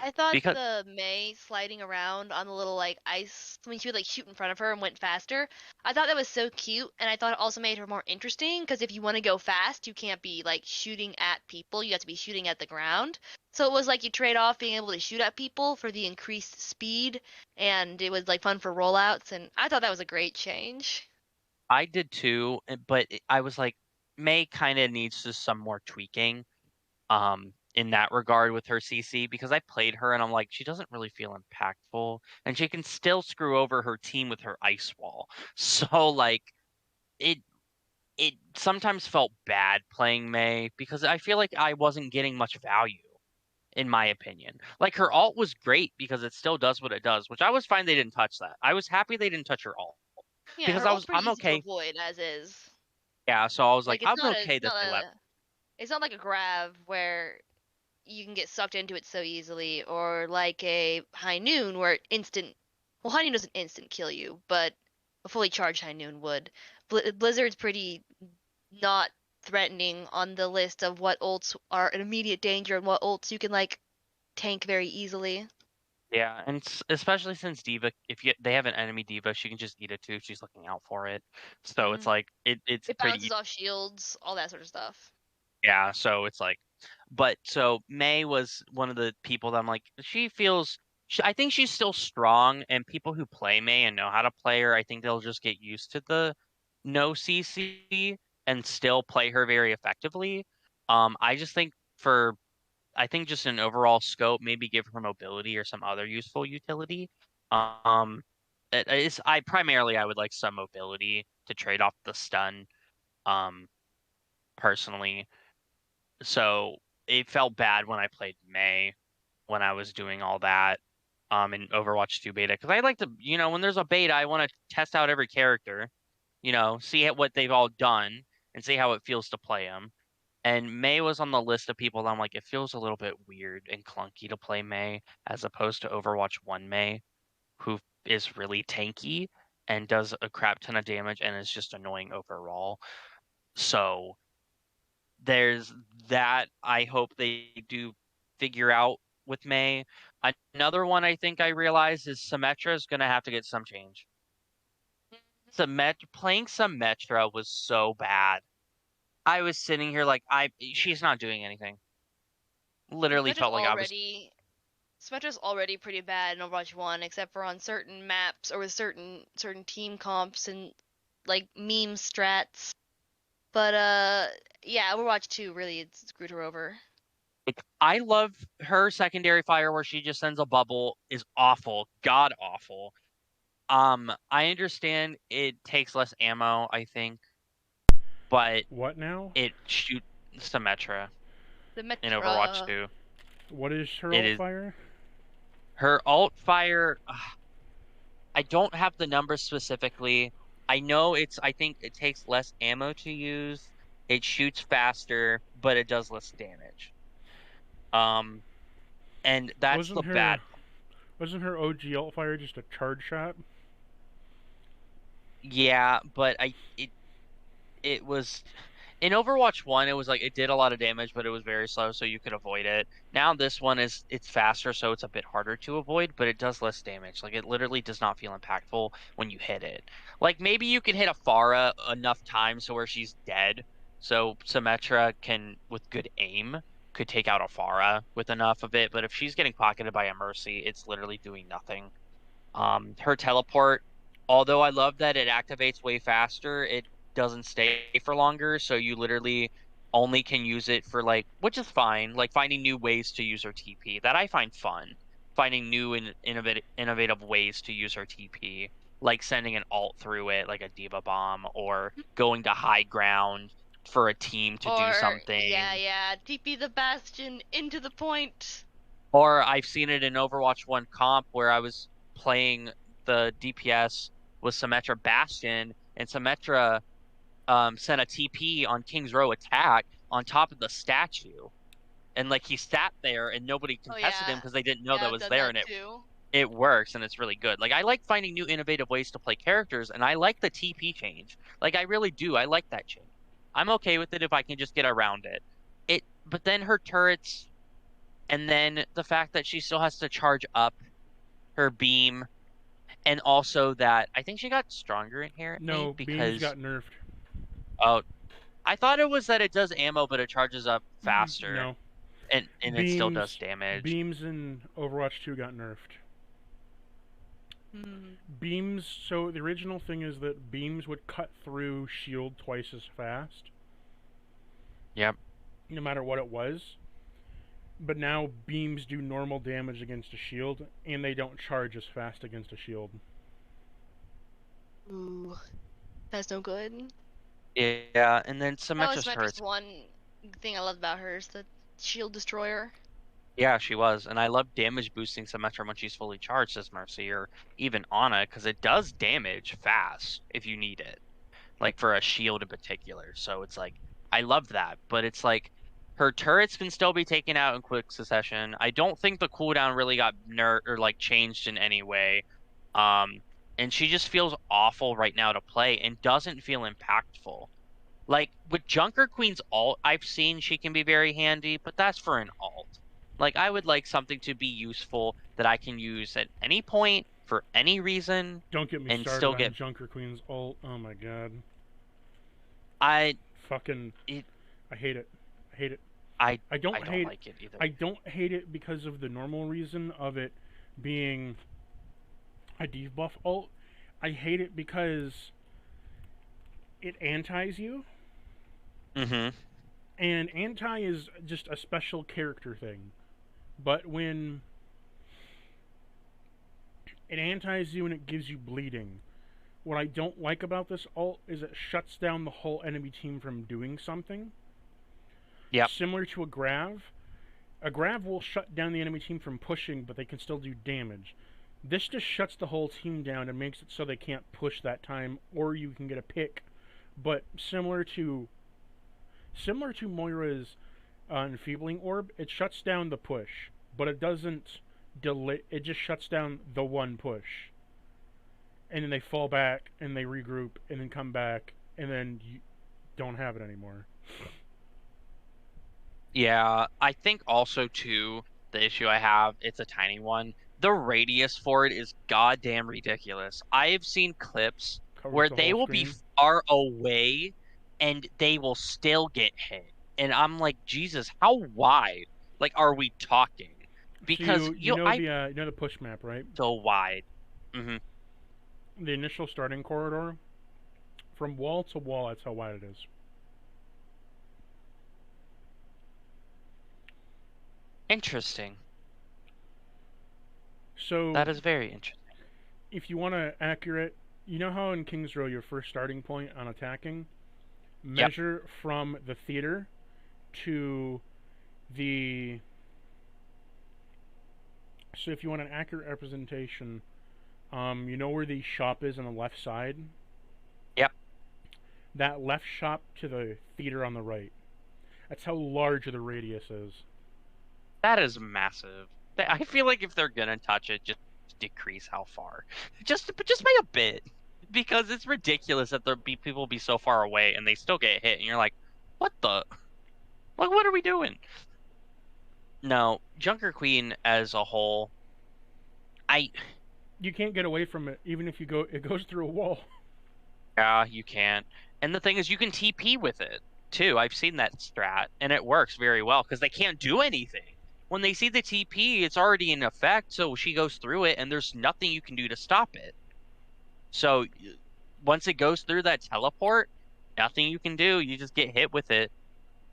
I thought Because the May sliding around on the little like ice when she would like shoot in front of her and went faster. I thought that was so cute, and I thought it also made her more interesting because if you want to go fast, you can't be like shooting at people. You have to be shooting at the ground. So it was like you trade off being able to shoot at people for the increased speed, and it was like fun for rollouts. And I thought that was a great change. I did too, but I was like, May kind of needs just some more tweaking in that regard with her CC because I played her and I'm like, she doesn't really feel impactful and she can still screw over her team with her ice wall. So like it it sometimes felt bad playing May because I feel like I wasn't getting much value in my opinion. Like her alt was great because it still does what it does, which I was fine they didn't touch that. I was happy they didn't touch her alt Yeah, because her ult's pretty I'm easy to okay. avoid as is. Yeah, so I was like, Like I'm okay that they left. it's not like a grab where you can get sucked into it so easily, or like a High Noon where High Noon doesn't instant kill you, but a fully charged High Noon would. Blizzard's pretty not threatening on the list of what ults are an immediate danger and what ults you can like tank very easily. Yeah, and especially since Diva, if they have an enemy Diva, she can just eat it too if she's looking out for it. So it's Hmm. like it's It pretty bounces off shields, all that sort of stuff. yeah. So it's like, but so May was one of the people that I'm like, she feels. I think she's still strong, and people who play May and know how to play her, I think they'll just get used to the no CC and still play her very effectively. I just think I think just an overall scope, maybe give her mobility or some other useful utility. Um, I would like some mobility to trade off the stun. Um, personally, so it felt bad when I played May when I was doing all that. In Overwatch 2 beta because I like to, when there's a beta, I want to test out every character, see what they've all done and see how it feels to play them. And May was on the list of people that I'm like, it feels a little bit weird and clunky to play May as opposed to Overwatch 1 May, who is really tanky and does a crap ton of damage and is just annoying overall. So there's that. I hope they do figure out with May. Another one I think I realized is Symmetra is going to have to get some change. Playing Symmetra was so bad. I was sitting here like she's not doing anything. Literally Symmetra's felt like I was already Symmetra's already pretty bad in Overwatch 1, except for on certain maps or with certain team comps and like meme strats. But yeah, Overwatch 2 really screwed her over. like I love her secondary fire where she just sends a bubble is awful, god awful. I understand it takes less ammo, I think, but What now? it shoots Symmetra in Overwatch Symmetra. 2. What is her It alt is fire? her alt fire. I don't have the numbers specifically. I know I think it takes less ammo to use. It shoots faster, but it does less damage. Um, and that's the Wasn't bad her part. Wasn't her OG ult fire just a charge shot? Yeah, but it was in Overwatch 1, it was like it did a lot of damage, but it was very slow, so you could avoid it. Now this one it's faster, so it's a bit harder to avoid, but it does less damage. Like it literally does not feel impactful when you hit it. Like maybe you can hit a Pharah enough times so where she's dead, so Symmetra can, with good aim, could take out a Pharah with enough of it. But if she's getting pocketed by a Mercy, it's literally doing nothing. Her teleport, although I love that it activates way faster, it doesn't stay for longer, so you literally only can use it for like, which is fine, like finding new ways to use her TP. That I find fun, finding new and innovative ways to use her TP, like sending an ult through it, like a Diva Bomb, or going to high ground for a team to do Or yeah, something. yeah, TP the Bastion into the point. Or I've seen it in Overwatch 1 comp where I was playing the DPS with Symmetra Bastion, and Symmetra sent a TP on King's Row attack on top of the statue. And like he sat there and nobody Oh contested him yeah, because they didn't know yeah, that I've was done there, that and too. it works and it's really good. Like I like finding new innovative ways to play characters, and I like the TP change. Like I really do. I like that change. I'm okay with it if I can just get around it. But then her turrets, and then the fact that she still has to charge up her beam, and also that I think she got stronger inherently No, beams because got nerfed. oh, I thought it was that it does ammo but it charges up faster, No, and it still does damage. beams in Overwatch 2 got nerfed. Hmm. Beams. So the original thing is that beams would cut through shield twice as fast, Yep. no matter what it was. But now beams do normal damage against a shield, and they don't charge as fast against a shield. Ooh, that's no good. Yeah, and then That was Symmetra's my just turrets. one thing I loved about her is the shield destroyer. Yeah, she was, and I love damage boosting Symmetra when she's fully charged as Mercy or even Ana because it does damage fast if you need it, like for a shield in particular. So it's like I love that, but it's like her turrets can still be taken out in quick succession. I don't think the cooldown really got or like changed in any way. Um, and she just feels awful right now to play and doesn't feel impactful. Like with Junker Queen's ult, I've seen she can be very handy, but that's for an alt. Like I would like something to be useful that I can use at any point for any reason Don't get me and started still on get Junker Queen's ult. Oh my god. I Fucking. it I hate it. I hate it. I I I don't don't hate. like it either. I don't hate it because of the normal reason of it being a debuff ult. I hate it because it antis you, Mm-hmm. and anti is just a special character thing. But when it antis you and it gives you bleeding, what I don't like about this ult is it shuts down the whole enemy team from doing something. Yep. Similar to a grav. A grav will shut down the enemy team from pushing, but they can still do damage. This just shuts the whole team down and makes it so they can't push that time, or you can get a pick. But similar to Moira's enfeebling orb, it shuts down the push, but it doesn't delay. It just shuts down the one push, and then they fall back and they regroup and then come back, and then you don't have it anymore. Yeah, I think also too the issue I have, it's a tiny one. The radius for it is goddamn ridiculous. I have seen clips Covers where the they whole will be screen. far away and they will still get hit. And I'm like, Jesus, how wide like are we talking? So Because you know I the push map, right? so wide. Hmm. The initial starting corridor from wall to wall. That's how wide it is. Interesting. So That is very interesting. if you want to accurate, you know how in King's Row your first starting point on attacking, Yep. measure from the theater to the. So if you want an accurate representation, you know where the shop is on the left side. Yep. That left shop to the theater on the right. That's how large the radius is. That is massive. I feel like if they're gonna touch it, just decrease how far, just by a bit, because it's ridiculous that people be so far away and they still get hit, and you're like, what the, like, what are we doing? No, Junker Queen as a whole, I You can't get away from it, even if you go. It goes through a wall. yeah, you can't. And the thing is, you can TP with it too. I've seen that strat, and it works very well because they can't do anything. When they see the TP, it's already in effect, so she goes through it, and there's nothing you can do to stop it. So once it goes through that teleport, nothing you can do. You just get hit with it.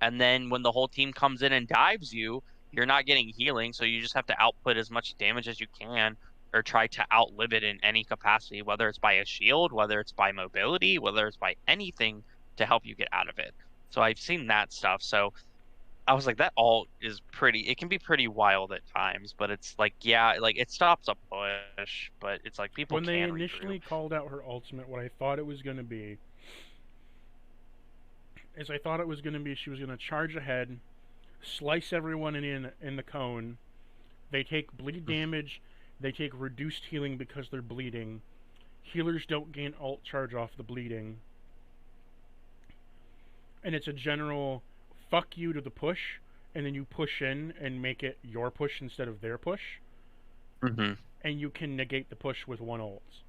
And then when the whole team comes in and dives you, you're not getting healing, so you just have to output as much damage as you can or try to outlive it in any capacity, whether it's by a shield, whether it's by mobility, whether it's by anything to help you get out of it. So I've seen that stuff. So I was like, that all is pretty, it can be pretty wild at times, but it's like, yeah, like it stops a push, but it's like people When they can regroup. initially called out her ultimate, what I thought it was going to be is I thought it was going to be she was going to charge ahead, slice everyone in the cone. They take bleed damage. They take reduced healing because they're bleeding. Healers don't gain ult charge off the bleeding. And it's a general fuck you to the push, and then you push in and make it your push instead of their push. Mm-hmm. And you can negate the push with one ult.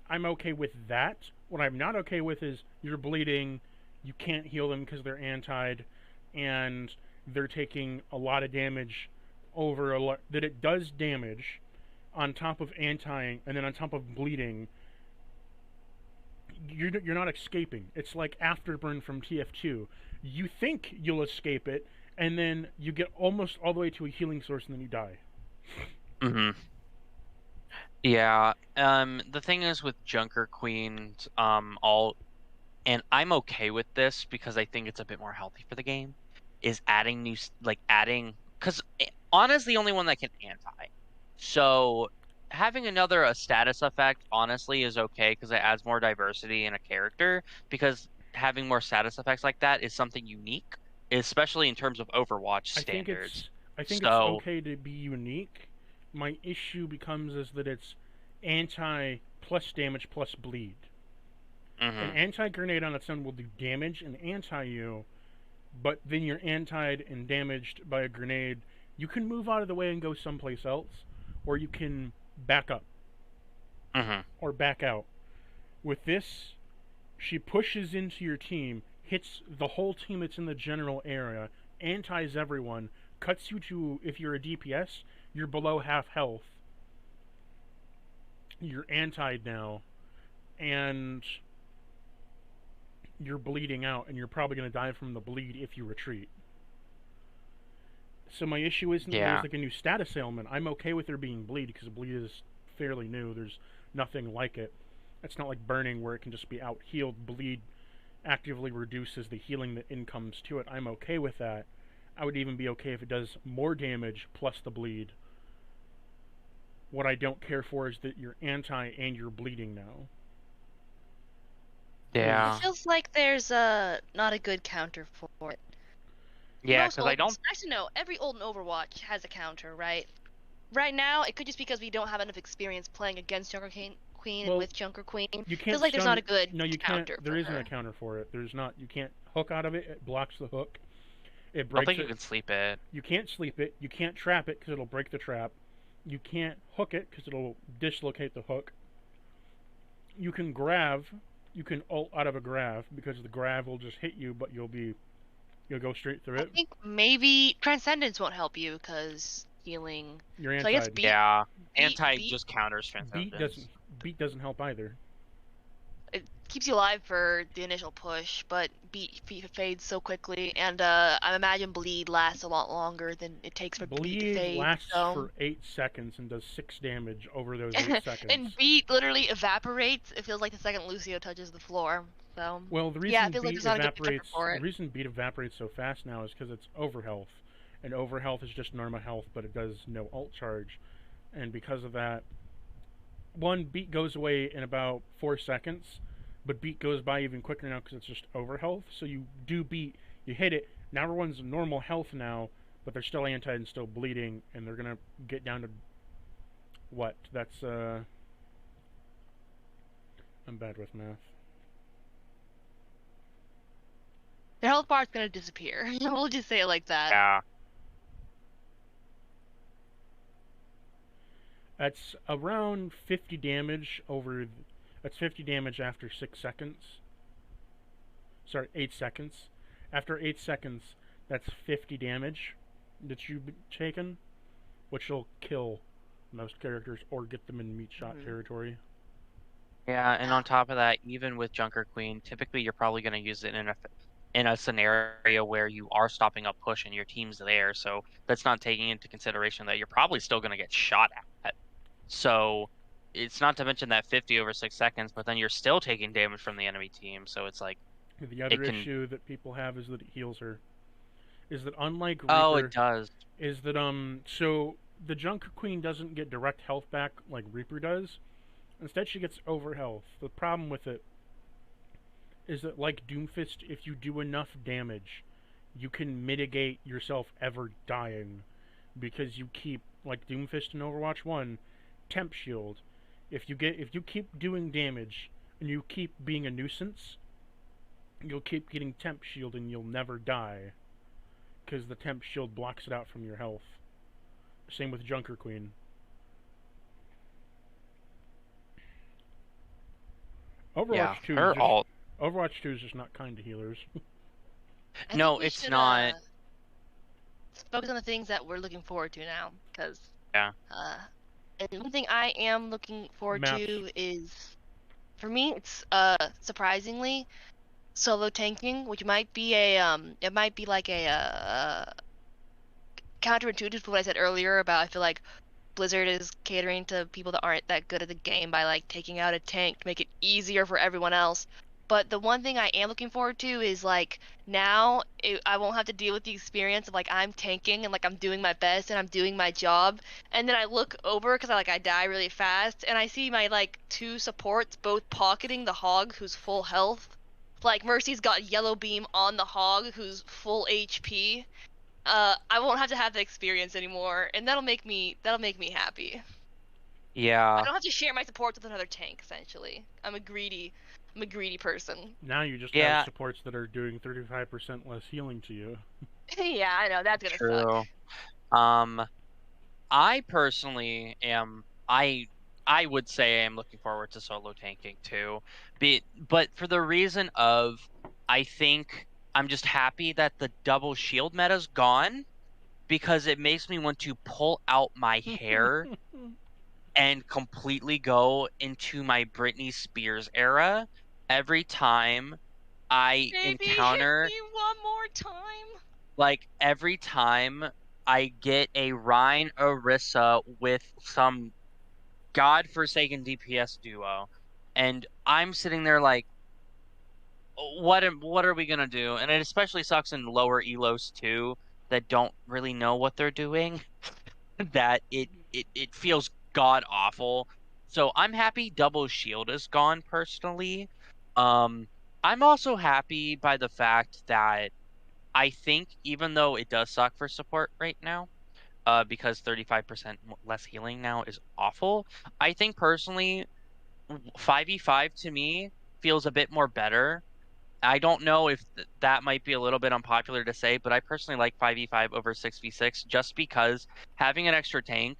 I'm okay with that. What I'm not okay with is you're bleeding, you can't heal them because they're antied, and they're taking a lot of damage over a lot that it does damage on top of antiing and then on top of bleeding. You're not escaping. It's like Afterburn from TF2. You think you'll escape it, and then you get almost all the way to a healing source, and then you die. Mm-hmm. Yeah. The thing is with Junker Queens, all, and I'm okay with this because I think it's a bit more healthy for the game, is adding adding, because Ana's the only one that can anti. So having a status effect honestly is okay because it adds more diversity in a character, because having more status effects like that is something unique, especially in terms of Overwatch I think standards. it's I think it's So, okay to be unique. My issue becomes is that it's anti plus damage plus bleed. An mhm, anti-grenade on its own will do damage and anti you, but then you're antied and damaged by a grenade. You can move out of the way and go someplace else, or you can back up mhm, or back out. With this, she pushes into your team, hits the whole team that's in the general area, antis everyone, cuts you to, if you're a DPS, you're below half health. You're antied now, and you're bleeding out, and you're probably going to die from the bleed if you retreat. So my issue isn't that there's yeah, like a new status ailment. I'm okay with there being bleed because bleed is fairly new. There's nothing like it. It's not like burning where it can just be out healed. Bleed actively reduces the healing that incomes to it. I'm okay with that. I would even be okay if it does more damage plus the bleed. What I don't care for is that you're anti and you're bleeding now. It yeah, feels like there's not a good counter for it. yeah, Most because I don't. olds, actually no, every old Overwatch has a counter, right? Right now, it could just be because we don't have enough experience playing against Queen and Well, with Junker Queen. you Feels can't like there's not a stun. good No, you can't. counter There for isn't a her. counter for it. There's not. You can't hook out of it. It blocks the hook. It I don't breaks think you it. can sleep it. You can't sleep it. You can't trap it because it'll break the trap. You can't hook it because it'll dislocate the hook. You can grav. You can ult out of a grav because the grav will just hit you, but you'll go straight through I it. think maybe Transcendence won't help you because healing. You're So I guess anti. Yeah, beat, anti beat just counters Beat transcendence. doesn't beat doesn't help either. it keeps you alive for the initial push, but beat fades so quickly, and I imagine bleed lasts a lot longer than it takes for beat to Bleed fade. lasts So for 8 seconds and does 6 damage over those 8 seconds. and beat literally evaporates. It feels like the second Lucio touches the floor. So Well, the yeah, reason it feels like beat there's not a good counter evaporates for the it. reason beat evaporates so fast now is because it's overhealth, and overhealth is just normal health, but it does no ult charge, and because of that, one beat goes away in about 4 seconds, but beat goes by even quicker now because it's just overhealth. So you do beat, you hit it. Now everyone's normal health now, but they're still anti and still bleeding, and they're gonna get down to What? That's I'm bad with math. Their health bar is gonna disappear. We'll just say it like that. Yeah. That's around 50 damage over. That's 50 damage after 6 seconds. Sorry, 8 seconds. After 8 seconds, that's 50 damage that you've taken, which will kill most characters or get them in meat shot territory. Yeah, and Yeah. on top of that, even with Junker Queen, typically you're probably going to use it in a scenario where you are stopping a push and your team's there. So that's not taking into consideration that you're probably still going to get shot at. So it's not to mention that 50 over 6 seconds, but then you're still taking damage from the enemy team. So it's like The other it can. issue that people have is that it heals her. Is that unlike Oh, it Reaper, does. is that so the Junker Queen doesn't get direct health back like Reaper does. Instead, she gets over health. The problem with it is that, like Doomfist, if you do enough damage, you can mitigate yourself ever dying because you keep, like Doomfist in Overwatch 1, temp shield. If you keep doing damage and you keep being a nuisance, you'll keep getting temp shield and you'll never die because the temp shield blocks it out from your health. Same with Junker Queen. Yeah, Overwatch 2 is her just alt. Overwatch 2 is just not kind to healers. I think No, we it's should not. focus on the things that we're looking forward to now, because Yeah. and one thing I am looking forward Maps. to is, for me, it's surprisingly solo tanking, which might be it might be like a counterintuitive to what I said earlier about I feel like Blizzard is catering to people that aren't that good at the game by like taking out a tank to make it easier for everyone else. But the one thing I am looking forward to is like now I won't have to deal with the experience of like I'm tanking and like I'm doing my best and I'm doing my job, and then I look over because I die really fast and I see my like two supports both pocketing the hog who's full health. Like Mercy's got yellow beam on the hog who's full HP. I won't have to have that experience anymore, and that'll make me happy. I Yeah. don't have to share my supports with another tank. Essentially, I'm a greedy person. Now you just have Yeah, supports that are doing 35% less healing to you. Yeah, I know that's gonna suck. true. Um, I personally am I would say I'm looking forward to solo tanking too. But for the reason of I think I'm just happy that the double shield meta's gone because it makes me want to pull out my hair and completely go into my Britney Spears era every time I Baby, hit encounter me one more time. like every time I get a Rhine Orisa with some godforsaken DPS duo, and I'm sitting there like, what are we gonna do? And it especially sucks in lower elos too that don't really know what they're doing. That it feels god awful. So I'm happy double shield is gone personally. Um, I'm also happy by the fact that I think even though it does suck for support right now, because 35% less healing now is awful. I think personally, 5v5 to me feels a bit more better. I don't know if that might be a little bit unpopular to say, but I personally like 5v5 over 6v6 just because having an extra tank,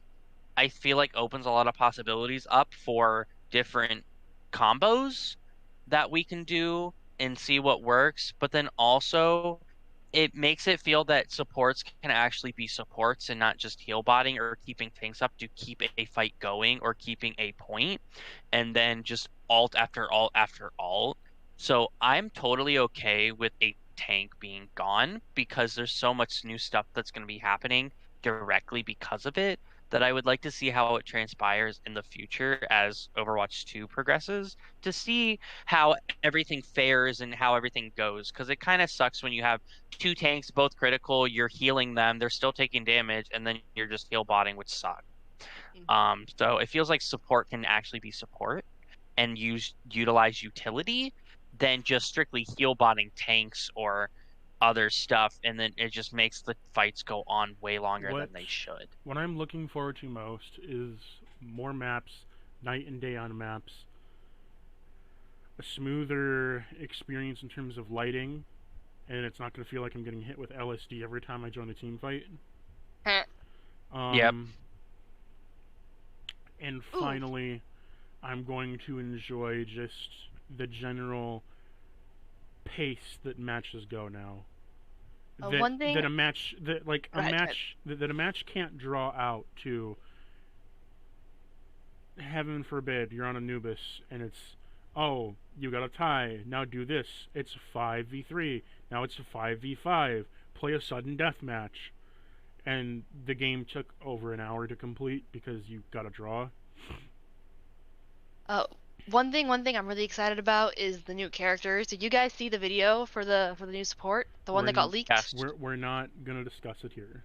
I feel like opens a lot of possibilities up for different combos that we can do and see what works. But then also, it makes it feel that supports can actually be supports and not just heal botting or keeping things up to keep a fight going or keeping a point, and then just alt after alt after alt. So I'm totally okay with a tank being gone because there's so much new stuff that's going to be happening directly because of it that I would like to see how it transpires in the future as Overwatch 2 progresses to see how everything fares and how everything goes. Because it kind of sucks when you have two tanks, both critical, you're healing them, they're still taking damage, and then you're just heal botting, which sucks. So it feels like support can actually be support and utilize utility than just strictly heal botting tanks or other stuff, and then it just makes the fights go on way longer what than they should. what I'm looking forward to most is more maps, night and day on maps, a smoother experience in terms of lighting, and it's not going to feel like I'm getting hit with LSD every time I join a team fight. Yep. Um, and Ooh, finally, I'm going to enjoy just the general pace that matches go now. That one that thing. a match that like Go a ahead. Go ahead. match that a match can't draw out to. Heaven forbid you're on Anubis and it's, oh, you got a tie, now do this, it's 5v3, now it's a 5v5, play a sudden death match, and the game took over an hour to complete because you got a draw. Uh, one thing I'm really excited about is the new characters. Did you guys see the video for the new support? The one we're that got n- leaked? Yes. we're not gonna discuss it here.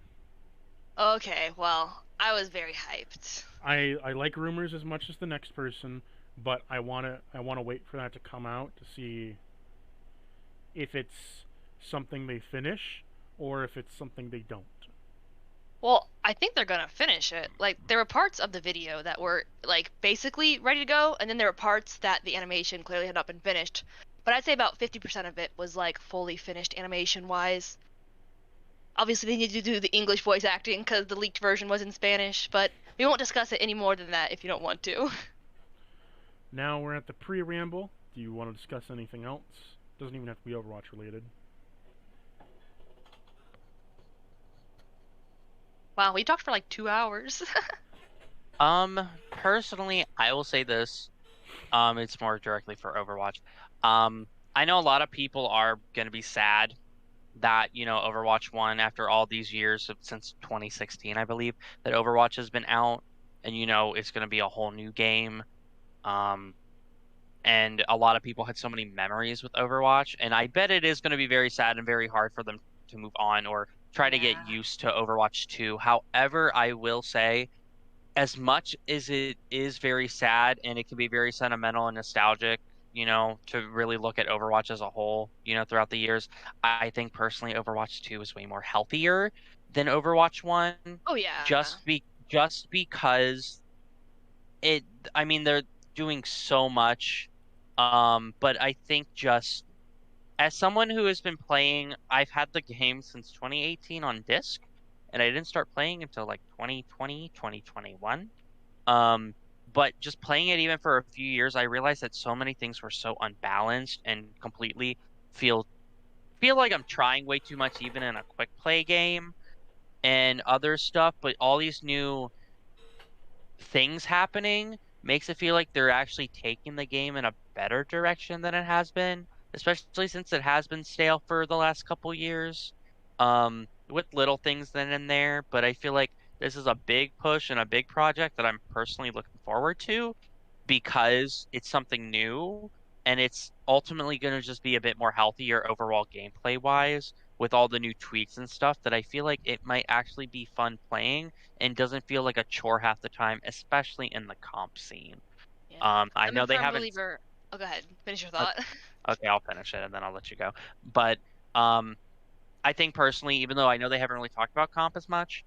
Okay, well, I was very hyped. I like rumors as much as the next person, but I wanna wait for that to come out to see if it's something they finish or if it's something they don't. Well, I think they're gonna finish it. Like, there were parts of the video that were, like, basically ready to go, and then there were parts that the animation clearly had not been finished. But I'd say about 50% of it was, like, fully finished animation-wise. Obviously, they need to do the English voice acting because the leaked version was in Spanish, but we won't discuss it any more than that if you don't want to. Now we're at the pre-ramble. Do you want to discuss anything else? Doesn't even have to be Overwatch related. Wow, we talked for like 2 hours. Personally, I will say this. It's more directly for Overwatch. I know a lot of people are gonna be sad that, Overwatch 1, after all these years since 2016, I believe, that Overwatch has been out, and it's gonna be a whole new game. Um, and a lot of people had so many memories with Overwatch, and I bet it is gonna be very sad and very hard for them to move on or try to get Yeah. used to Overwatch 2. However, I will say, as much as it is very sad and it can be very sentimental and nostalgic, to really look at Overwatch as a whole, throughout the years, I think personally Overwatch 2 is way more healthier than Overwatch 1, Oh yeah. just because it I mean they're doing so much, but I think just as someone who has been playing, I've had the game since 2018 on disc, and I didn't start playing until like 2020, 2021. But just playing it even for a few years, I realized that so many things were so unbalanced and completely feel feel like I'm trying way too much even in a quick play game and other stuff, but all these new things happening makes it feel like they're actually taking the game in a better direction than it has been, especially since it has been stale for the last couple years. With little things then and there, but I feel like this is a big push and a big project that I'm personally looking forward to because it's something new and it's ultimately going to just be a bit more healthier overall gameplay wise with all the new tweaks and stuff that I feel like it might actually be fun playing and doesn't feel like a chore half the time, especially in the comp scene. Yeah. I I'm a know they firm haven't. believer. Oh, go ahead. Finish your uh, thought. Okay, I'll finish it and then I'll let you go. But um, I think personally, even though I know they haven't really talked about comp as much,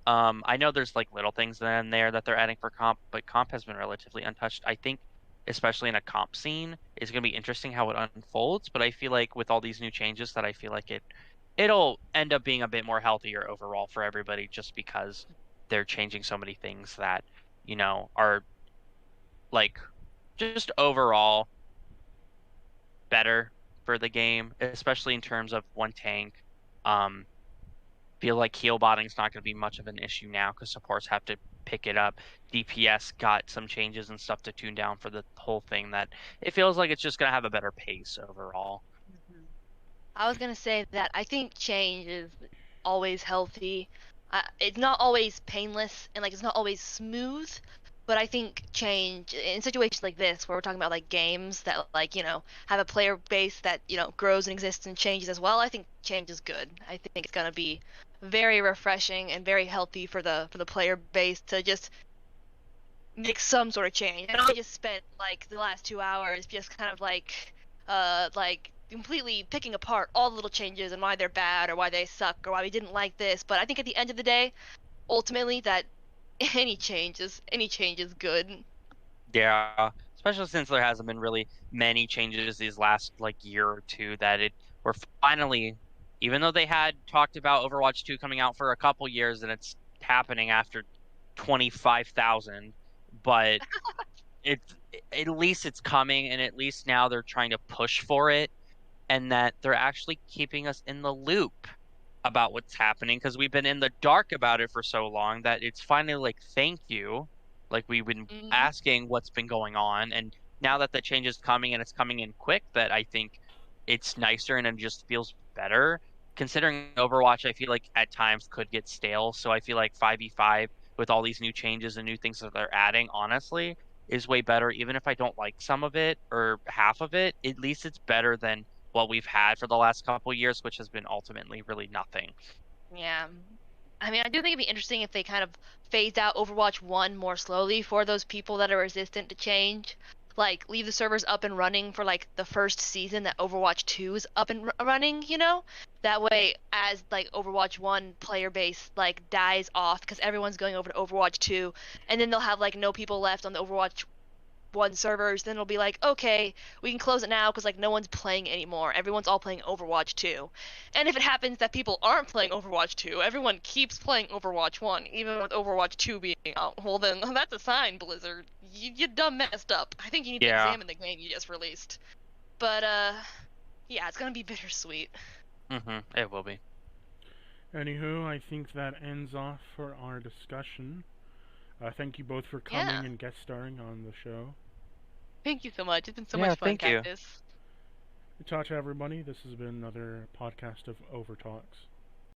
I know there's like little things in there that they're adding for comp, but comp has been relatively untouched. I think, especially in a comp scene, it's going to be interesting how it unfolds. But I feel like with all these new changes, that I feel like it'll end up being a bit more healthier overall for everybody, just because they're changing so many things that are like just overall better for the game, especially in terms of one tank. Um, Feel like heal botting's not going to be much of an issue now because supports have to pick it up. DPS got some changes and stuff to tune down for the whole thing that it feels like it's just going to have a better pace overall. Mhm. I was gonna say that I think change is always healthy. It's not always painless and like it's not always smooth, but I think change in situations like this where we're talking about like games that like have a player base that grows and exists and changes as well. I think change is good. I think it's gonna be very refreshing and very healthy for the player base to just make some sort of change. And I just spent like the last 2 hours just kind of like completely picking apart all the little changes and why they're bad or why they suck or why we didn't like this. But I think at the end of the day, ultimately that any change is good. Yeah, especially since there hasn't been really many changes these last like year or two that we're finally, even though they had talked about Overwatch 2 coming out for a couple years and it's happening after 25,000, but it's at least it's coming and at least now they're trying to push for it and that they're actually keeping us in the loop about what's happening because we've been in the dark about it for so long that it's finally like, thank you. Like we've been Hmm. asking what's been going on. And now that the change is coming and it's coming in quick, that I think it's nicer and it just feels better. Considering Overwatch, I feel like at times could get stale. So I feel like 5v5 with all these new changes and new things that they're adding, honestly, is way better. Even if I don't like some of it or half of it, at least it's better than what we've had for the last couple years, which has been ultimately really nothing. Yeah. I mean, I do think it'd be interesting if they kind of phased out Overwatch 1 more slowly for those people that are resistant to change. Like, leave the servers up and running for, like, the first season that Overwatch 2 is up and running, you know? That way, as, like, Overwatch 1 player base, like, dies off because everyone's going over to Overwatch 2, and then they'll have, like, no people left on the Overwatch 1 servers, then it'll be like, okay, we can close it now because like no one's playing anymore. Everyone's all playing Overwatch 2. And if it happens that people aren't playing Overwatch 2, everyone keeps playing Overwatch 1, even with Overwatch 2 being out. Well, then that's a sign, Blizzard. You done messed up. I think you need to Yeah. examine the game you just released. But yeah, it's gonna be bittersweet. It will be. Anywho, I think that ends off for our discussion. Thank you both for coming Yeah. and guest starring on the show. Thank you so much. It's been so Yeah, much fun, thank you. Cactus. Ciao to everybody. This has been another podcast of Overtalks.